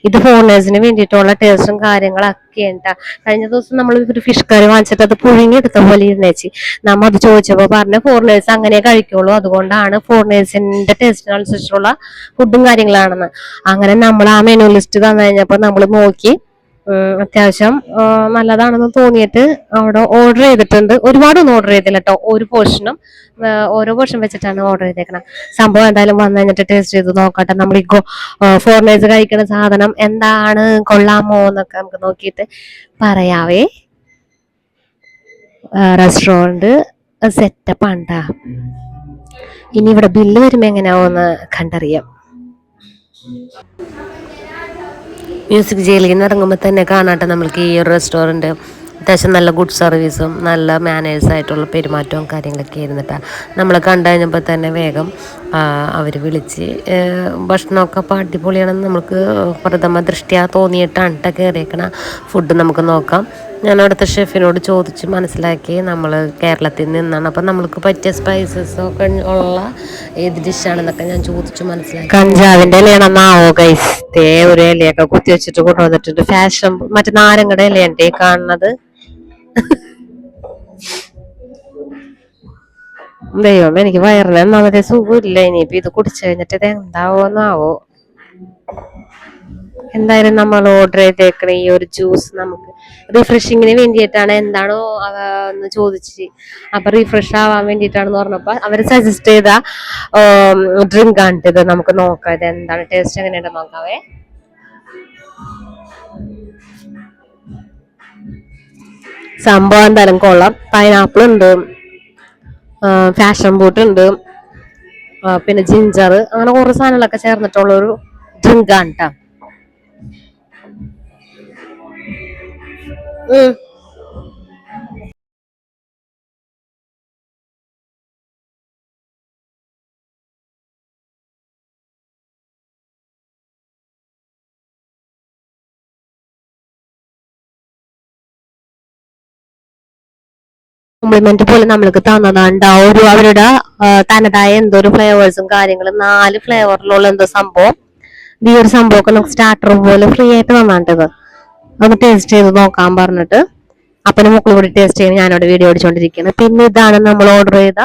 ഇത് ഫോറിനേഴ്സിന് വേണ്ടിയിട്ടുള്ള ടേസ്റ്റും കാര്യങ്ങളൊക്കെ ഉണ്ടാ. കഴിഞ്ഞ ദിവസം നമ്മൾ ഒരു ഫിഷ് കറി വാങ്ങിച്ചിട്ട് അത് പുഴുങ്ങിയെടുത്ത പോലെ ഇരുന്നേച്ചി. നമ്മ അത് ചോദിച്ചപ്പോ പറഞ്ഞ ഫോറിനേഴ്സ് അങ്ങനെ കഴിക്കുള്ളൂ, അതുകൊണ്ടാണ് ഫോറിനേഴ്സിന്റെ ടേസ്റ്റിനനുസരിച്ചുള്ള ഫുഡും കാര്യങ്ങളാണെന്ന്. അങ്ങനെ നമ്മൾ ആ മെനു ലിസ്റ്റ് തന്നു കഴിഞ്ഞപ്പോ നമ്മൾ നോക്കി അത്യാവശ്യം നല്ലതാണെന്ന് തോന്നിയിട്ട് അവിടെ ഓർഡർ ചെയ്തിട്ടുണ്ട്. ഒരുപാടൊന്നും ഓർഡർ ചെയ്തില്ല കേട്ടോ. ഒരു പോർഷനും ഓരോ പോർഷൻ വെച്ചിട്ടാണ് ഓർഡർ ചെയ്തേക്കണം. സംഭവം എന്തായാലും വന്നു കഴിഞ്ഞിട്ട് ടേസ്റ്റ് ചെയ്ത് നോക്കട്ടെ. നമ്മൾ ഈ ഫോറിനേഴ്സ് കഴിക്കുന്ന സാധനം എന്താണ്, കൊള്ളാമോ എന്നൊക്കെ നമുക്ക് നോക്കിയിട്ട് പറയാവേ. Restaurant setup ആണ്ടാ. ഇനി ഇവിടെ ബില്ല് വരുമ്പോ എങ്ങനെയാവോന്ന് കണ്ടറിയാം. മ്യൂസിക് ജയിലിൽ നിന്ന് ഇറങ്ങുമ്പോൾ തന്നെ കാണാട്ടെ നമ്മൾക്ക് ഈ ഒരു റെസ്റ്റോറൻറ്റ്. അത്യാവശ്യം നല്ല ഗുഡ് സർവീസും നല്ല മാനേഴ്സായിട്ടുള്ള പെരുമാറ്റവും കാര്യങ്ങളൊക്കെ ഇരുന്നിട്ടാണ്. നമ്മൾ കണ്ടു കഴിഞ്ഞപ്പോൾ തന്നെ വേഗം അവർ വിളിച്ച് ഭക്ഷണമൊക്കെ അപ്പോൾ അടിപൊളിയാണെന്ന് നമുക്ക് പ്രഥമ ദൃഷ്ടിയാ തോന്നിയിട്ടാണ് കേട്ടോ കയറിയേക്കണ. ഫുഡ് നമുക്ക് നോക്കാം. ഞാൻ അവിടുത്തെ ഷെഫിനോട് ചോദിച്ച് മനസ്സിലാക്കി. നമ്മൾ കേരളത്തിൽ നിന്നാണ്, അപ്പം നമ്മൾക്ക് പറ്റിയ സ്പൈസസ് ഒക്കെ ഉള്ള ഏത് ഡിഷാണെന്നൊക്കെ ഞാൻ ചോദിച്ചു മനസ്സിലാക്കി. കഞ്ചാവിന്റെ ഇലയാണെന്നാവോ ഗൈസ്. ഒരു ഇലയൊക്കെ കുത്തി വെച്ചിട്ട് കൊണ്ടുവന്നിട്ടുണ്ട്. ഫാഷൻ മറ്റേ നാരങ്ങയുടെ ഇലയുണ്ട് ഈ കാണുന്നത്. ദൈവം, എനിക്ക് വയറിന് ഒന്നാമത്തെ സുഖമില്ല. ഇനിയിപ്പോ ഇത് കുടിച്ചു കഴിഞ്ഞിട്ട് ഇത് എന്താവോന്നാവോ. എന്തായാലും നമ്മൾ ഓർഡർ ചെയ്തേക്കണ ഈ ഒരു ജ്യൂസ് നമുക്ക് റിഫ്രഷിങ്ങിന് വേണ്ടിയിട്ടാണ്. എന്താണോ എന്ന് ചോദിച്ച്, അപ്പൊ റിഫ്രഷ് ആവാൻ വേണ്ടിയിട്ടാണെന്ന് പറഞ്ഞപ്പോ അവര് സജസ്റ്റ് ചെയ്ത ഡ്രിങ്ക് ആണ് ഇത്. നമുക്ക് നോക്കാം ഇത് എന്താണ് ടേസ്റ്റ് എങ്ങനെയുണ്ടെന്ന് നോക്കാവേ. സംഭവം എന്തായാലും കൊള്ളാം. പൈനാപ്പിൾ ഉണ്ട്, ഫാഷൻ ഫ്രൂട്ട് ഉണ്ട്, പിന്നെ ജിഞ്ചർ, അങ്ങനെ കുറെ സാധനങ്ങളൊക്കെ ചേർന്നിട്ടുള്ള ഒരു ഡ്രിങ്ക് ആണ് കേട്ടോ. കോംപ്ലിമെന്റ് പോലെ നമ്മൾക്ക് തന്നതാണ്ട് ഒരു അവരുടെ തനതായ എന്തോ ഒരു ഫ്ലേവേഴ്സും കാര്യങ്ങളും 4 ഫ്ലേവറിലുള്ള എന്തോ സംഭവം. ഈ ഒരു സംഭവമൊക്കെ നമുക്ക് സ്റ്റാർട്ടർ പോലെ ഫ്രീ ആയിട്ട് തന്നാണ്ടത്. ഒന്ന് ടേസ്റ്റ് ചെയ്ത് നോക്കാൻ പറഞ്ഞിട്ട് അപ്പനും മക്കളും കൂടി ടേസ്റ്റ് ചെയ്യാൻ ഞാനവിടെ വീഡിയോ അടിച്ചോണ്ടിരിക്കുന്നത്. പിന്നെ ഇതാണ് നമ്മൾ ഓർഡർ ചെയ്ത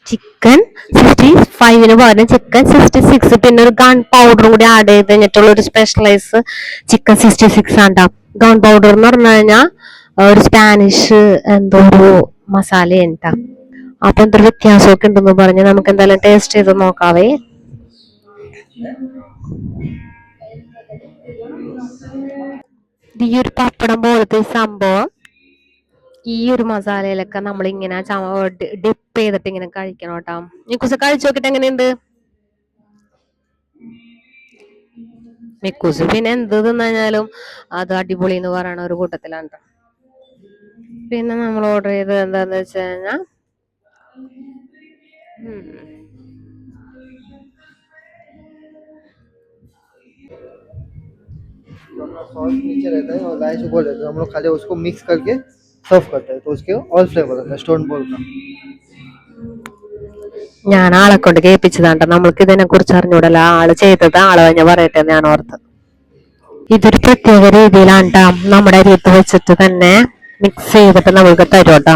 ചിക്കൻ 55 പകരം ചിക്കൻ 66. പിന്നെ ഒരു ഗൺ പൗഡറും കൂടി ആഡ് ചെയ്ത് കഴിഞ്ഞിട്ടുള്ള ഒരു സ്പെഷ്യലൈസ് ചിക്കൻ 66 ആണ്ടാ. ഗൺ പൗഡർ എന്ന് പറഞ്ഞു കഴിഞ്ഞാൽ ഒരു സ്പാനിഷ് എന്തോ ഒരു മസാല ഉണ്ടാ. അപ്പൊ എന്തൊരു വ്യത്യാസമൊക്കെ ഉണ്ടെന്ന് പറഞ്ഞ് നമുക്ക് എന്തായാലും ടേസ്റ്റ് ചെയ്ത് നോക്കാവേ. ഈ ഒരു പപ്പടം പോലത്തെ സംഭവം ഈ ഒരു മസാലയിലൊക്കെ നമ്മളിങ്ങനെ ഡിപ്പ് ചെയ്തിട്ട് ഇങ്ങനെ കഴിക്കണം കേട്ടോ. ഈ കുറിച്ച് കഴിച്ചു നോക്കിട്ട് എങ്ങനെയുണ്ട്? മിക്കൂസ് പിന്നെ എന്ത് തിന്നാലും അത് അടിപൊളി എന്ന് പറയണ ഒരു കൂട്ടത്തിലാണ് ട്ടോ. പിന്നെ നമ്മൾ ഓർഡർ ചെയ്തത് എന്താന്ന് വെച്ച് കഴിഞ്ഞാൽ जो अपना सॉस नीचे रहता है और राइस ऊपर रहता है, हम लोग खाली उसको मिक्स करके सर्व करते हैं, तो उसके ऑल फ्लेवर रहता है स्टोन बॉल का। ഞാൻ ആളെ കൊണ്ട് കേൾപ്പിച്ചതാണ്ട, നമ്മൾക്ക് ഇതിനെ കുറിച്ച് അറിഞ്ഞൂടല്ല, ആള് ചെയ്തത് ആള് തന്നെ പറയട്ടെ എന്ന് ഞാൻ ഓർത്ത്. ഇതൊരു പ്രത്യേക രീതിയിലാണ് ട്ടോ നമ്മുടെ അരിയത്ത് വെച്ചിട്ട് തന്നെ മിക്സ് ചെയ്തിട്ട് നമുക്ക് തരും കേട്ടോ.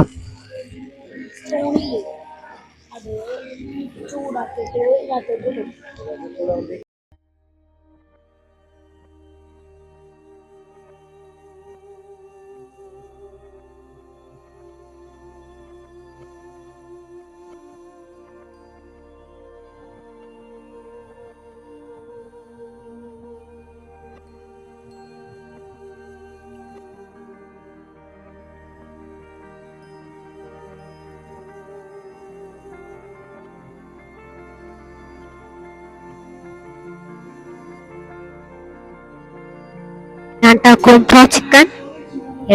ഞാൻ കുംഫ ചിക്കൻ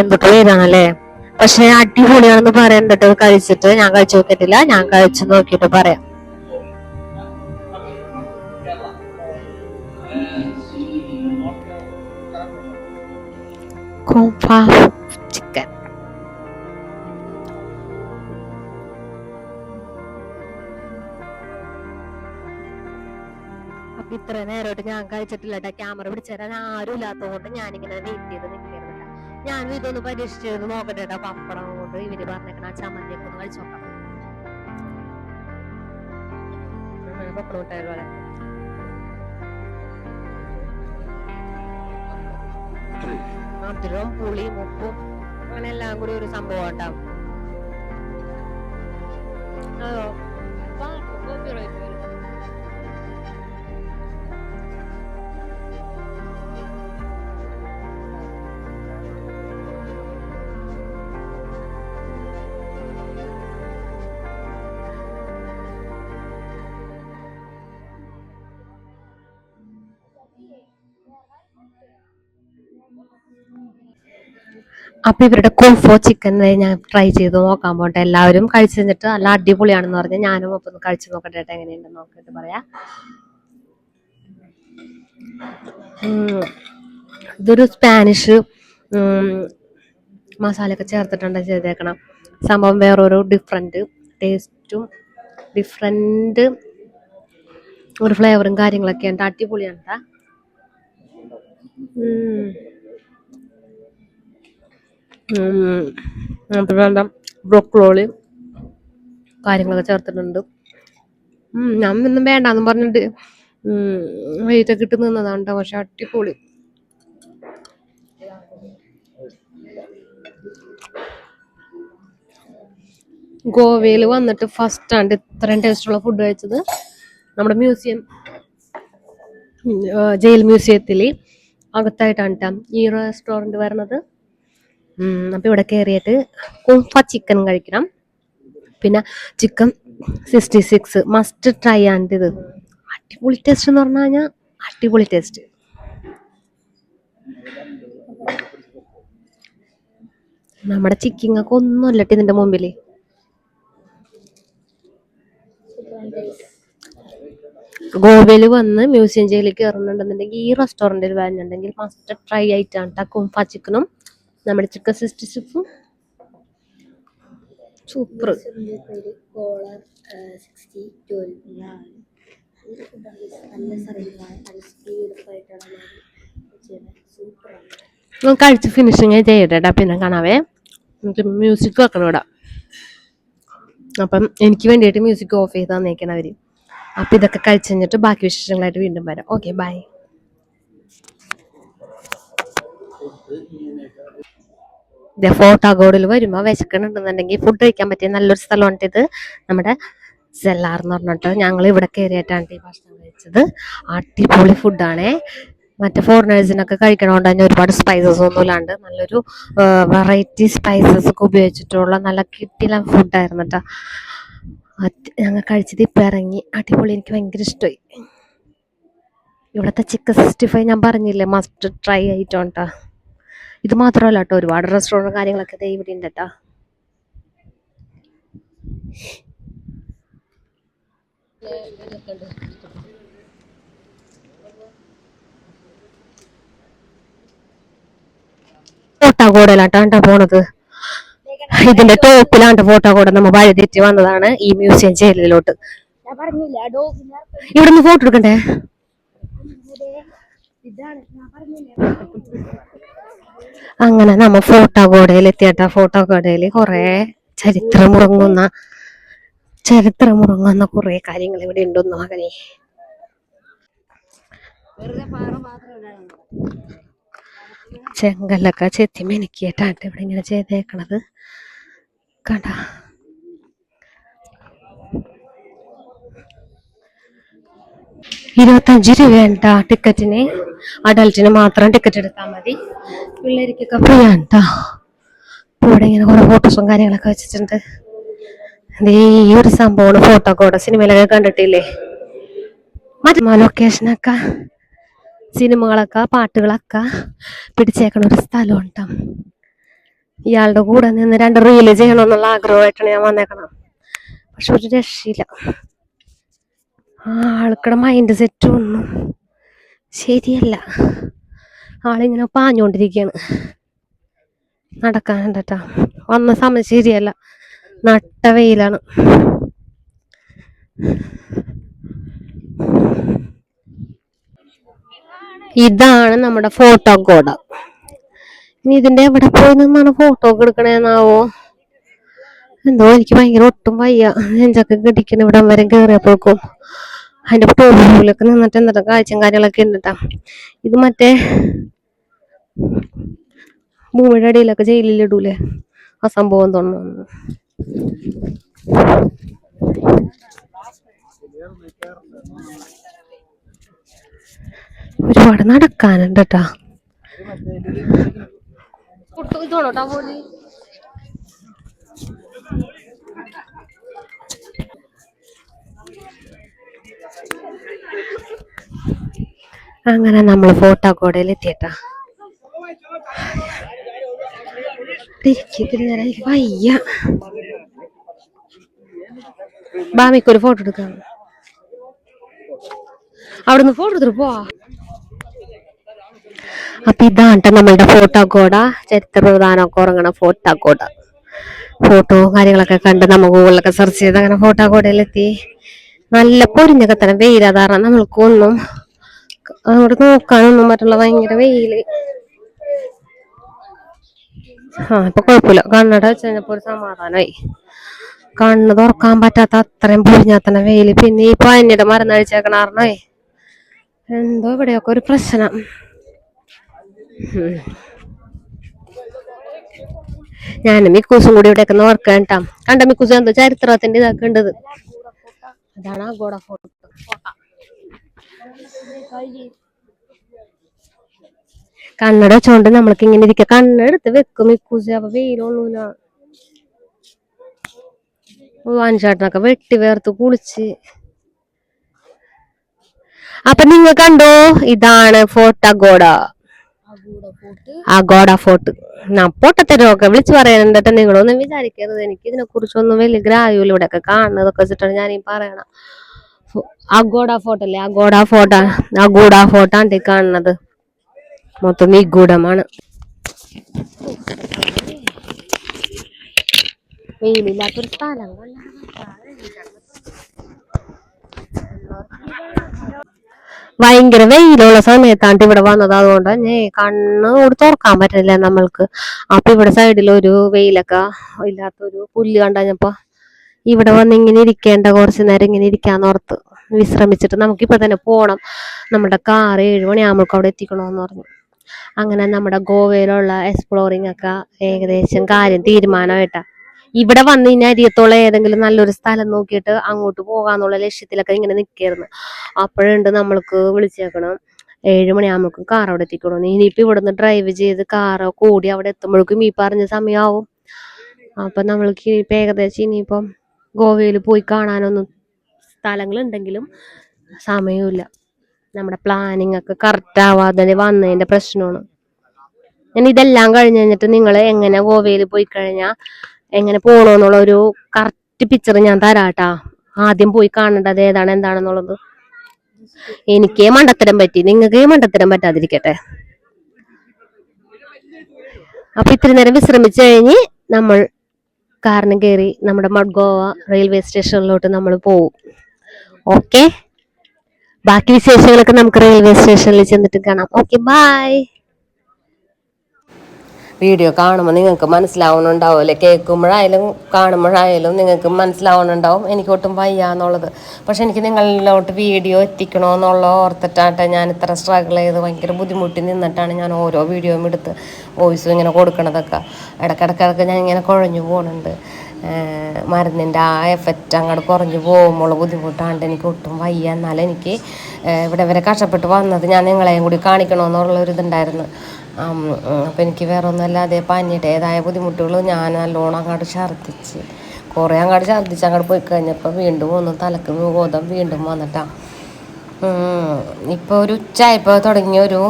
എന്തൊക്കെ പേരാണല്ലേ, പക്ഷെ അടിപൊളിയാണെന്ന് പറയണ്ടോ. കഴിച്ചിട്ട് ഞാൻ കഴിച്ചു നോക്കിയിട്ടില്ല, ഞാൻ കഴിച്ചു നോക്കിയിട്ട് പറയാം. കുംഫ ചിക്കൻ അപ്പൊ ഇത്ര നേരമായിട്ട് ഞാൻ കഴിച്ചിട്ടില്ല കേട്ടോ. ക്യാമറ പിടിച്ചുതരാൻ ആരും ഇല്ലാത്തതുകൊണ്ട് ഞാനിങ്ങനെ വെയിറ്റ് ചെയ്ത് നിൽക്കുന്നില്ല. ഞാനും ഇതൊന്ന് പരീക്ഷിച്ച് ചെയ്ത് നോക്കട്ടെ കേട്ടോ. പപ്പടം കൊണ്ട് ഇവര് പറഞ്ഞേക്കണ ചമ്മന്തിയൊക്കെ ഒന്ന് കഴിച്ചു നോക്കാം. പപ്പടം ഇട്ടായാലും പോലെ മധുരവും പുളിയും ഉപ്പും അങ്ങനെ എല്ലാം കൂടി ഒരു സംഭവം ഉണ്ടാവും. അതോ കോപ്പിറൈറ്റ് വരും. അപ്പൊ ഇവരുടെ കുംഫോ ചിക്കൻ ഞാൻ ട്രൈ ചെയ്ത് നോക്കാൻ പോട്ടെ. എല്ലാവരും കഴിച്ചു കഴിഞ്ഞിട്ട് നല്ല അടിപൊളിയാണെന്ന് പറഞ്ഞ് ഞാനും ഒപ്പം ഒന്ന് കഴിച്ചു നോക്കട്ടെ എങ്ങനെയുണ്ടെന്ന് നോക്കിയിട്ട് പറയാ. ഇതൊരു സ്പാനിഷ് മസാലയൊക്കെ ചേർത്തിട്ടുണ്ട് ചെയ്തേക്കണം സംഭവം. വേറൊരു ഡിഫറെന്റ് ടേസ്റ്റും ഡിഫറെന്റ് ഒരു ഫ്ലേവറും കാര്യങ്ങളൊക്കെ ഉണ്ട്. അടിപൊളിയാണ് ട്ടാ. വേണ്ട ബ്രോക്കോളി കാര്യങ്ങളൊക്കെ ചേർത്തിട്ടുണ്ട്. ഞാൻ ഒന്നും വേണ്ടാന്ന് പറഞ്ഞിട്ട് വെയിറ്റ് ഒക്കെ ഇട്ട് നിന്നതാണ് ട്ടോ. പക്ഷെ അടിപൊളി. ഗോവയിൽ വന്നിട്ട് ഫസ്റ്റ് ആണ് ഇത്രയും ടേസ്റ്റുള്ള ഫുഡ് കഴിച്ചത്. നമ്മുടെ മ്യൂസിയം ജയിൽ മ്യൂസിയത്തിൽ അകത്തായിട്ടാണ് ട്ടോ ഈ റെസ്റ്റോറൻറ്റ് വരുന്നത്. അപ്പം ഇവിടെ കയറിയിട്ട് കുംഫ ചിക്കൻ കഴിക്കണം. പിന്നെ ചിക്കൻ 66 മസ്റ്റ് ട്രൈ ആണ് ഇത്. അടിപൊളി ടേസ്റ്റ് എന്ന് പറഞ്ഞു കഴിഞ്ഞാൽ അടിപൊളി ടേസ്റ്റ്. നമ്മുടെ ചിക്കിങ്ങൊക്കെ ഒന്നുമല്ല ഇതിന്റെ മുമ്പിൽ. ഗോവയിൽ വന്ന് മ്യൂസിയം ജയിലിൽ കയറുന്നുണ്ടെന്നുണ്ടെങ്കിൽ ഈ റെസ്റ്റോറൻറ്റിൽ വരുന്നുണ്ടെങ്കിൽ മസ്റ്റ് ട്രൈ ആയിട്ടാണ് ട്ടോ കുംഫ ചിക്കനും നമ്മുടെ ചിക്കൻ 66ഉം. സൂപ്പർ. കഴിച്ച് ഫിനിഷിങ് ചെയ്യട്ടെ പിന്നെ കാണാവേ. എനിക്ക് മ്യൂസിക് വെക്കണം ഇവിടെ. അപ്പം എനിക്ക് വേണ്ടിയിട്ട് മ്യൂസിക് ഓഫ് ചെയ്ത് തന്നേക്കണവര്. അപ്പം ഇതൊക്കെ കഴിച്ച് കഴിഞ്ഞിട്ട് ബാക്കി വിശേഷങ്ങളായിട്ട് വീണ്ടും വരാം. Okay bye. ഫോർട്ടാഗോഡിൽ വരുമ്പോൾ വിശക്കണുണ്ടെന്നുണ്ടെങ്കിൽ ഫുഡ് കഴിക്കാൻ പറ്റിയ നല്ലൊരു സ്ഥലമാണ് ഇത്. നമ്മുടെ സെല്ലാർ എന്ന് പറഞ്ഞിട്ട് ഞങ്ങൾ ഇവിടെ കയറിയിട്ടാണ് ഈ ഭക്ഷണം കഴിച്ചത്. അടിപൊളി ഫുഡാണേ. മറ്റേ ഫോറിനേഴ്സിനൊക്കെ കഴിക്കണോണ്ട് തന്നെ ഒരുപാട് സ്പൈസസ് ഒന്നും ഇല്ലാണ്ട് നല്ലൊരു വെറൈറ്റി സ്പൈസസ് ഒക്കെ ഉപയോഗിച്ചിട്ടുള്ള നല്ല കിട്ടില്ല ഫുഡായിരുന്നു കേട്ടോ. ഞങ്ങൾ കഴിച്ചത് ഇപ്പം ഇറങ്ങി. അടിപൊളി. എനിക്ക് ഭയങ്കര ഇഷ്ടമായി. ഇവിടുത്തെ ചിക്കൻ 65 ഞാൻ പറഞ്ഞില്ലേ മസ്റ്റ് ട്രൈ ആയിട്ടോണ്ടാ. ഇത് മാത്രമല്ല കേട്ടോ, ഒരുപാട് റെസ്റ്റോറൻറ്റ് കാര്യങ്ങളൊക്കെ ദേ ഇവിടെ ഉണ്ട് കേട്ടോ. ഫോട്ടോകോടയിലാട്ടാ പോണത്. ഇതിന്റെ ടോപ്പിലാണ്ട് ഫോട്ടോകോട. നമ്മ വഴി തെറ്റി വന്നതാണ് ഈ മ്യൂസിയം ചേരലിലോട്ട്. ഇവിടുന്ന് ഫോട്ടോ എടുക്കണ്ടേ? അങ്ങനെ നമ്മ ഫോട്ടോകോടയിൽ എത്തിയട്ടാ. ഫോട്ടോകോടയില് കൊറേ ചരിത്രമുറങ്ങുന്ന കുറെ കാര്യങ്ങൾ ഇവിടെ ഉണ്ടെന്ന് മകനെ. ചെങ്കല്ലൊക്കെ ചെത്തി മെനുക്കിയിട്ടാണ് ഇവിടെ ഇങ്ങനെ ചെയ്തേക്കണത് കണ്ട. 25 രൂപ ടിക്കറ്റിന്. അഡൽറ്റിന് മാത്രം ടിക്കറ്റ് എടുത്താൽ മതി. പിള്ളേർക്കൊക്കെ ഫ്രീ ആണ് കേട്ടോ. ഇവിടെ ഇങ്ങനെ കുറെ ഫോട്ടോസും കാര്യങ്ങളൊക്കെ വെച്ചിട്ടുണ്ട്. ഈ ഒരു സംഭവമാണ് ഫോട്ടോകോട. സിനിമയിലൊക്കെ കണ്ടിട്ടില്ലേ? മറ്റേ ലൊക്കേഷനൊക്കെ സിനിമകളൊക്കെ പാട്ടുകളൊക്കെ പിടിച്ചേക്കണ ഒരു സ്ഥലം ഉണ്ടാ. ഇയാളുടെ കൂടെ നിന്ന് 2 റീല് ചെയ്യണമെന്നുള്ള ആഗ്രഹമായിട്ടാണ് ഞാൻ വന്നേക്കണം. പക്ഷെ ഒരു രക്ഷയില്ല. ആൾക്കടെ മൈൻഡ് സെറ്റ് ഒന്നും ശരിയല്ല. ആളിങ്ങനെ പാഞ്ഞോണ്ടിരിക്കുകയാണ്. നടക്കാനുണ്ടട്ടാ. വന്ന സമയം ശരിയല്ല. നട്ട വെയിലാണ്. ഇതാണ് നമ്മുടെ ഫോട്ടോകോട. ഇനി ഇതിന്റെ എവിടെ പോയി നിന്നാണ് ഫോട്ടോ ഒക്കെ എടുക്കണേന്നാവോ എന്തോ. എനിക്ക് ഭയങ്കര ഒട്ടും വയ്യ. നെഞ്ചൊക്കെ കടിക്കണം ഇവിടം വരെ കയറിയപ്പോഴേക്കും. അതിന്റെ ടോപ്പിലൊക്കെ നിന്നിട്ട് എന്നിട്ട് കാഴ്ചയും കാര്യങ്ങളൊക്കെ ഉണ്ടിട്ടാ. ഇത് മറ്റേ ഭൂമിയുടെ അടിയിലൊക്കെ ജയിലിലിടൂലേ, ആ സംഭവം തോന്നുന്നു. ഒരുപാട് നടക്കാനുണ്ട് കേട്ടാ. അങ്ങനെ നമ്മൾ ഫോട്ടോകോടയിൽ എത്തിയട്ടാ. വയ്യ. ബാമിക്കൊരു ഫോട്ടോ എടുക്കാം. അവിടുന്ന് ഫോട്ടോ എടുത്തിട്ട് പോവാ. അപ്പൊ ഇതാണ് നമ്മളുടെ ഫോട്ടോകോട. ചരിത്ര പ്രധാനമൊക്കെ ഉറങ്ങണ ഫോട്ടോകോട. ഫോട്ടോ കാര്യങ്ങളൊക്കെ കണ്ട് നമ്മ ഗൂഗിളിലൊക്കെ സെർച്ച് ചെയ്ത് അങ്ങനെ ഫോട്ടോകോടയിലെത്തി. നല്ല പൊരിഞ്ഞൊക്കെ തന്നെ വെയിലാതാറാ. നമ്മൾക്കൊന്നും അങ്ങോട്ട് നോക്കാനൊന്നും പറ്റുള്ള ഭയങ്കര വെയില്. ഇപ്പൊ കുഴപ്പമില്ല. കണ്ണട വെച്ച് കഴിഞ്ഞപ്പോ ഒരു സമാധാനമായി. കണ്ണ് തുറക്കാൻ പറ്റാത്ത അത്രയും പൊരിഞ്ഞാ തന്നെ വെയില്. പിന്നെ ഈ പനിയുടെ മരുന്ന് കഴിച്ചേക്കണ കാരണേ എന്തോ ഇവിടെയൊക്കെ ഒരു പ്രശ്നം. ഞാനും മിക്കൂസും കൂടി ഇവിടെയൊക്കെ നോർക്കാൻ കേട്ടാ. കണ്ട മിക്കൂസ് എന്തോ ചരിത്രത്തിന്റെ ഇതൊക്കെ ഉണ്ടത്. അതാണ് ആഗോഡ ഫോട്ടോ. കണ്ണട വെച്ചോണ്ട് നമ്മൾക്ക് ഇങ്ങനെ ഇരിക്കാം. കണ്ണെടുത്ത് വെക്കും മിക്കൂസ്. അപ്പൊ വെയിലൊന്നുമില്ല. വാൻചാട്ടനൊക്കെ വെട്ടി വേർത്ത് കുളിച്ച്. അപ്പൊ നിങ്ങൾ കണ്ടോ, ഇതാണ് ഫോട്ടോകോട. ആഗോഡ ഫോർട്ട്. ഞാൻ പൊട്ടത്തരമൊക്കെ വിളിച്ചു പറയാനുണ്ടട്ടെ. നിങ്ങളൊന്നും വിചാരിക്കരുത്. എനിക്ക് ഇതിനെ കുറിച്ചൊന്നും വലിയ ഗ്രാഹ്യമില്ല. ഇവിടെയൊക്കെ കാണുന്നതൊക്കെ വെച്ചിട്ടാണ് ഞാൻ ഈ പറയണം. അഗോഡ ഫോർട്ട് അല്ലേ? അഗോഡ ഫോർട്ടാണ് കാണുന്നത്. മൊത്തം നിഗൂഢമാണ്. വെയിലില്ലാത്തൊരു സ്ഥലം. ഭയങ്കര വെയിലുള്ള സമയത്താണ് ഇവിടെ വന്നത്. അതുകൊണ്ട് തന്നെ കണ്ണ് കൂടി തുറക്കാൻ പറ്റില്ല നമ്മൾക്ക്. അപ്പൊ ഇവിടെ സൈഡിൽ ഒരു വെയിലൊക്കെ ഇല്ലാത്തൊരു പുല്ല് കണ്ടപ്പോ ഇവിടെ വന്ന് ഇങ്ങനെ ഇരിക്കേണ്ട, കുറച്ചു നേരം ഇങ്ങനെ ഇരിക്കാന്നോർത്ത് വിശ്രമിച്ചിട്ട് നമുക്കിപ്പോ തന്നെ പോണം. നമ്മുടെ കാർ 7 മണിയാകുമ്പോഴേക്കും അവിടെ എത്തിക്കണോന്ന് പറഞ്ഞു. അങ്ങനെ നമ്മുടെ ഗോവയിലുള്ള എക്സ്പ്ലോറിംഗ് ഒക്കെ ഏകദേശം കാര്യം തീരുമാനമായിട്ടാ. ഇവിടെ വന്ന് ഇനി അരിയത്തോളം ഏതെങ്കിലും നല്ലൊരു സ്ഥലം നോക്കിയിട്ട് അങ്ങോട്ട് പോകാന്നുള്ള ലക്ഷ്യത്തിലൊക്കെ ഇങ്ങനെ നിൽക്കായിരുന്നു. അപ്പോഴുണ്ട് നമ്മൾക്ക് വിളിച്ചേക്കണം 7 മണിയാകുമ്പോഴേക്കും കാർ അവിടെ എത്തിക്കണം. ഇനിയിപ്പോ ഇവിടുന്ന് ഡ്രൈവ് ചെയ്ത് കാറോ കൂടി അവിടെ എത്തുമ്പോഴേക്കും ഈ പറഞ്ഞ സമയമാവും. അപ്പൊ നമ്മൾക്ക് ഇപ്പൊ ഏകദേശം ഇനിയിപ്പം ഗോവയിൽ പോയി കാണാനൊന്നും സ്ഥലങ്ങളുണ്ടെങ്കിലും സമയമില്ല. നമ്മുടെ പ്ലാനിങ് ഒക്കെ കറക്റ്റ് ആവാതെ വന്നതിന്റെ പ്രശ്നമാണ്. ഞാൻ ഇതെല്ലാം കഴിഞ്ഞ് കഴിഞ്ഞിട്ട് നിങ്ങൾ എങ്ങനെ ഗോവയിൽ പോയി കഴിഞ്ഞാൽ എങ്ങനെ പോകണമെന്നുള്ള ഒരു കറക്റ്റ് പിക്ചർ ഞാൻ തരാട്ടാ. ആദ്യം പോയി കാണേണ്ടത് ഏതാണ് എന്താണെന്നുള്ളത്. എനിക്ക് മണ്ടത്തരം പറ്റി, നിങ്ങൾക്ക് മണ്ടത്തരം പറ്റാതിരിക്കട്ടെ. അപ്പൊ ഇത്തിരി നേരം വിശ്രമിച്ചു കഴിഞ്ഞ് നമ്മൾ കാറിന് കയറി നമ്മുടെ മഡ്ഗോവ റെയിൽവേ സ്റ്റേഷനിലോട്ട് നമ്മൾ പോവും. ഓക്കെ, ബാക്കി വിശേഷങ്ങളൊക്കെ നമുക്ക് റെയിൽവേ സ്റ്റേഷനിൽ ചെന്നിട്ട് കാണാം. Okay, by. വീഡിയോ കാണുമ്പോൾ നിങ്ങൾക്ക് മനസ്സിലാവുന്നുണ്ടാവും അല്ലേ, കേൾക്കുമ്പോഴായാലും കാണുമ്പോഴായാലും നിങ്ങൾക്ക് മനസ്സിലാവുന്നുണ്ടാവും എനിക്ക് ഒട്ടും വയ്യ എന്നുള്ളത്. പക്ഷെ എനിക്ക് നിങ്ങളിലോട്ട് വീഡിയോ എത്തിക്കണമെന്നുള്ള ഓർത്തിട്ടാട്ടെ ഞാൻ ഇത്ര സ്ട്രഗിൾ ചെയ്ത് ഭയങ്കര ബുദ്ധിമുട്ടി നിന്നിട്ടാണ് ഞാൻ ഓരോ വീഡിയോയും എടുത്ത് വോയിസും ഇങ്ങനെ കൊടുക്കണതൊക്കെ. ഇടയ്ക്കിടയ്ക്ക് ഞാൻ ഇങ്ങനെ കുഴഞ്ഞു പോകുന്നുണ്ട്. മരുന്നിൻ്റെ ആ എഫക്റ്റ് അങ്ങോട്ട് കുറഞ്ഞു പോകുമ്പോൾ ബുദ്ധിമുട്ടാണ്ട് എനിക്ക് ഒട്ടും വയ്യ. എന്നാലും എനിക്ക് ഇവിടെ വരെ കഷ്ടപ്പെട്ട് വന്നത് ഞാൻ നിങ്ങളെയും കൂടി കാണിക്കണമെന്നുള്ളൊരിതുണ്ടായിരുന്നു. അപ്പം എനിക്ക് വേറെ ഒന്നുമല്ലാതെ പനിയുടേതായ ബുദ്ധിമുട്ടുകൾ ഞാൻ നല്ലോണം അങ്ങോട്ട് ഛർദ്ദിച്ച് കുറേ അങ്ങോട്ട് ഛർദ്ദിച്ച് അങ്ങോട്ട് പോയി കഴിഞ്ഞപ്പോൾ വീണ്ടും ഒന്ന് തലക്ക് ബോധം വീണ്ടും വന്നിട്ടാണ്. ഇപ്പോൾ ഒരു ഉച്ചയായപ്പോൾ തുടങ്ങിയൊരു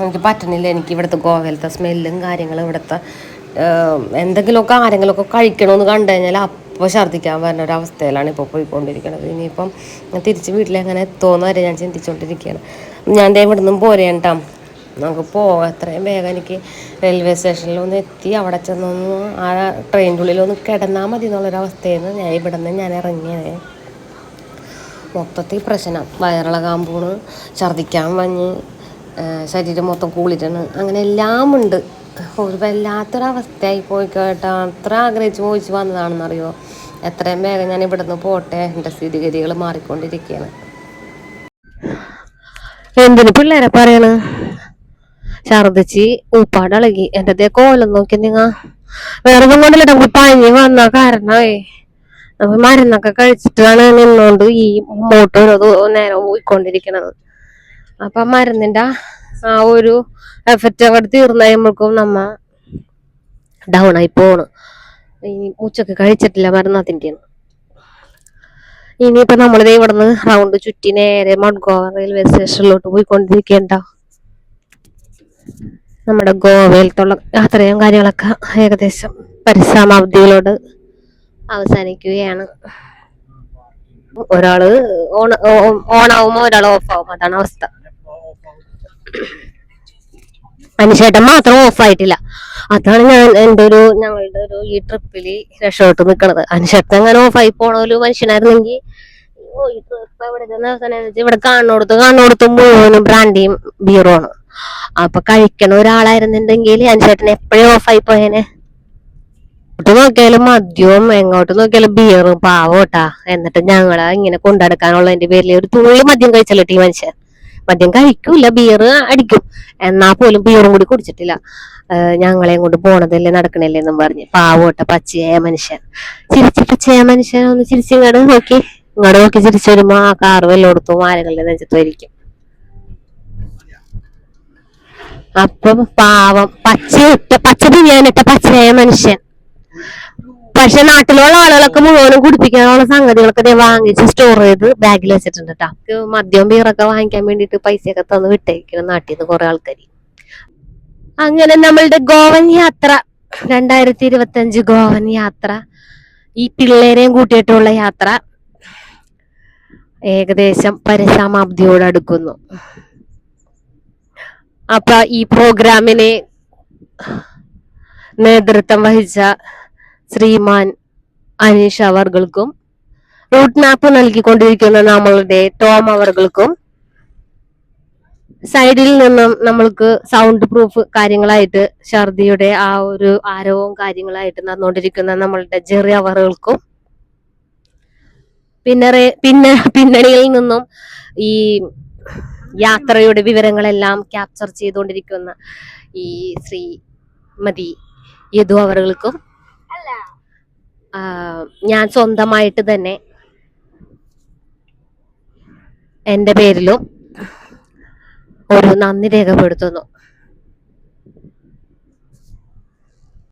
എനിക്ക് പറ്റണില്ല. എനിക്ക് ഇവിടുത്തെ ഗോവയിലത്തെ സ്മെല്ലും കാര്യങ്ങളും ഇവിടുത്തെ എന്തെങ്കിലുമൊക്കെ ആരെങ്കിലുമൊക്കെ കഴിക്കണമെന്ന് കണ്ടു കഴിഞ്ഞാൽ അപ്പോൾ ഛർദ്ദിക്കാൻ വരുന്ന ഒരു അവസ്ഥയിലാണ് ഇപ്പോൾ പോയിക്കൊണ്ടിരിക്കുന്നത്. ഇനിയിപ്പം തിരിച്ച് വീട്ടിലെങ്ങനെ എത്തുമെന്ന് വരെ ഞാൻ ചിന്തിച്ചുകൊണ്ടിരിക്കുകയാണ്. ഞാൻ ഇവിടെ നിന്നും പോരേണ്ടാം, നമുക്ക് പോകാം എത്രയും വേഗം. എനിക്ക് റെയിൽവേ സ്റ്റേഷനിലൊന്ന് എത്തി അവിടെ ചെന്നൊന്ന് ആ ട്രെയിനിൻ്റെ ഉള്ളിലൊന്ന് കിടന്നാൽ മതി എന്നുള്ളൊരവസ്ഥയിൽ നിന്ന് ഞാൻ ഇവിടെ നിന്ന് ഞാൻ ഇറങ്ങിയത്. മൊത്തത്തിൽ പ്രശ്നം, വയറിളകാൻ പോണ്, ഛർദ്ദിക്കാൻ വഞ്ഞ്, ശരീരം മൊത്തം കൂളിട്ടാണ്, അങ്ങനെ എല്ലാം ഉണ്ട്. ഒരു വല്ലാത്തൊരവസ്ഥയായി പോയി കേട്ടോ. അത്ര ആഗ്രഹിച്ച് പോയിച്ച് വന്നതാണെന്നറിയോ. എത്രയും വേഗം ഞാൻ ഇവിടെ നിന്ന് പോട്ടെ, എൻ്റെ സ്ഥിതിഗതികൾ മാറിക്കൊണ്ടിരിക്കുകയാണ്. എന്തിനു പിള്ളേരെ പറയണ്, ഛർദിച്ച് ഊപ്പാടിളകി. എൻ്റെ കോലം നോക്കി നിങ്ങൾ. വേറെ ഒന്നും കൊണ്ടില്ല, നമുക്ക് പനി വന്ന കാരണമേ നമ്മൾ മരുന്നൊക്കെ കഴിച്ചിട്ടാണ് നിന്നോണ്ട് ഈ മുമ്പോട്ട് ഓരോ നേരം പോയിക്കൊണ്ടിരിക്കണത്. അപ്പൊ മരുന്നിന്റെ ആ ഒരു എഫക്റ്റ് അങ്ങോട്ട് തീർന്നു കഴിയുമ്പോഴേക്കും നമ്മ ഡൗൺ ആയി പോണ്. ഇനി ഉച്ചക്ക് കഴിച്ചിട്ടില്ല മരുന്ന് അതിൻ്റെ. ഇനിയിപ്പോ നമ്മളിത് ഇവിടുന്ന് റൗണ്ട് ചുറ്റി നേരെ മഡ്ഗോവ റെയിൽവേ സ്റ്റേഷനിലോട്ട് പോയിക്കൊണ്ടിരിക്കേണ്ട. നമ്മുടെ ഗോവയിലത്തുള്ള യാത്രയും കാര്യങ്ങളൊക്കെ ഏകദേശം പരിസമാപ്തികളോട് അവസാനിക്കുകയാണ്. ഒരാള് ഓണാവുമ്പോ ഒരാൾ ഓഫാവും, അതാണ് അവസ്ഥ. അനുശേട്ടൻ മാത്രം ഓഫായിട്ടില്ല. അതാണ് ഞങ്ങളുടെ ഒരു ഈ ട്രിപ്പില് രക്ഷപ്പെട്ട് നിക്കണത്. അനുശേട്ടൻ അങ്ങനെ ഓഫായി പോണ ഒരു മനുഷ്യനായിരുന്നെങ്കിൽ ഈ ട്രിപ്പ് എവിടെ അവസാനം ഇവിടെ കാണുന്നിടത്ത് മുഴുവനും ബ്രാൻഡിയും ബീറുമാണ്. അപ്പൊ കഴിക്കണ ഒരാളായിരുന്നുണ്ടെങ്കിൽ അനുശേട്ടൻ എപ്പോഴും ഓഫായി പോയേനെ. എങ്ങോട്ട് നോക്കിയാലും മദ്യവും എങ്ങോട്ട് നോക്കിയാലും ബിയറും, പാവോട്ടാ. എന്നിട്ട് ഞങ്ങളെ ഇങ്ങനെ കൊണ്ടടക്കാനുള്ളതിന്റെ പേരിൽ ഒരു തുള്ളി മദ്യം കഴിച്ചല്ലോ ഈ മനുഷ്യൻ. മദ്യം കഴിക്കൂല, ബിയർ അടിക്കും, എന്നാ പോലും ബിയറും കൂടി കുടിച്ചിട്ടില്ല. ഞങ്ങളെയും കൊണ്ട് പോണതല്ലേ നടക്കണല്ലേ എന്നും പറഞ്ഞ് പാവോട്ട പച്ചയായ മനുഷ്യൻ. പച്ചയായ മനുഷ്യൻ ഒന്ന് ചിരിച്ചിങ്ങോട്ട് നോക്കി ചിരിച്ചു വരുമ്പോ ആ കാറ് വല്ലോടത്തും ആരങ്ങളുടെ നെഞ്ചത്തും ആയിരിക്കും. അപ്പം പാവം പച്ച ബിരിയാണിട്ട പച്ചയായ മനുഷ്യൻ. പക്ഷെ നാട്ടിലുള്ള ആളുകളൊക്കെ മുഴുവനും കുടിപ്പിക്കാനുള്ള സംഗതികളൊക്കെ വാങ്ങിച്ച് സ്റ്റോർ ചെയ്ത് ബാഗിൽ വെച്ചിട്ടുണ്ട് കേട്ടോ. മദ്യവും ബീറൊക്കെ വാങ്ങിക്കാൻ വേണ്ടിട്ട് പൈസയൊക്കെ തന്ന് വിട്ടേക്കണം നാട്ടിൽ നിന്ന് കുറെ ആൾക്കാർ. അങ്ങനെ നമ്മളുടെ ഗോവൻ യാത്ര 2025 ഗോവൻ യാത്ര, ഈ പിള്ളേരെയും കൂട്ടിയിട്ടുള്ള യാത്ര ഏകദേശം പരിസമാപ്തിയോട് അടുക്കുന്നു. അപ്പൊ ഈ പ്രോഗ്രാമിന് നേതൃത്വം വഹിച്ച ശ്രീമാൻ അനീഷ് അവർകൾക്കും റൂട്ട് മാപ്പ് നൽകിക്കൊണ്ടിരിക്കുന്ന നമ്മളുടെ ടോം അവർകൾക്കും സൈഡിൽ നിന്നും നമ്മൾക്ക് സൗണ്ട് പ്രൂഫ് കാര്യങ്ങളായിട്ട് ഛർദിയുടെ ആ ഒരു ആരവവും കാര്യങ്ങളായിട്ട് നടന്നുകൊണ്ടിരിക്കുന്ന നമ്മളുടെ ജെറി അവറുകൾക്കും പിന്നെ പിന്നണിയിൽ നിന്നും ഈ യാത്രയുടെ വിവരങ്ങളെല്ലാം ക്യാപ്ചർ ചെയ്തുകൊണ്ടിരിക്കുന്ന ഈ ശ്രീമതി യദു അവറുകൾക്കും ഞാൻ സ്വന്തമായിട്ട് തന്നെ എൻ്റെ പേരിലും ഒരു നന്ദി രേഖപ്പെടുത്തുന്നു.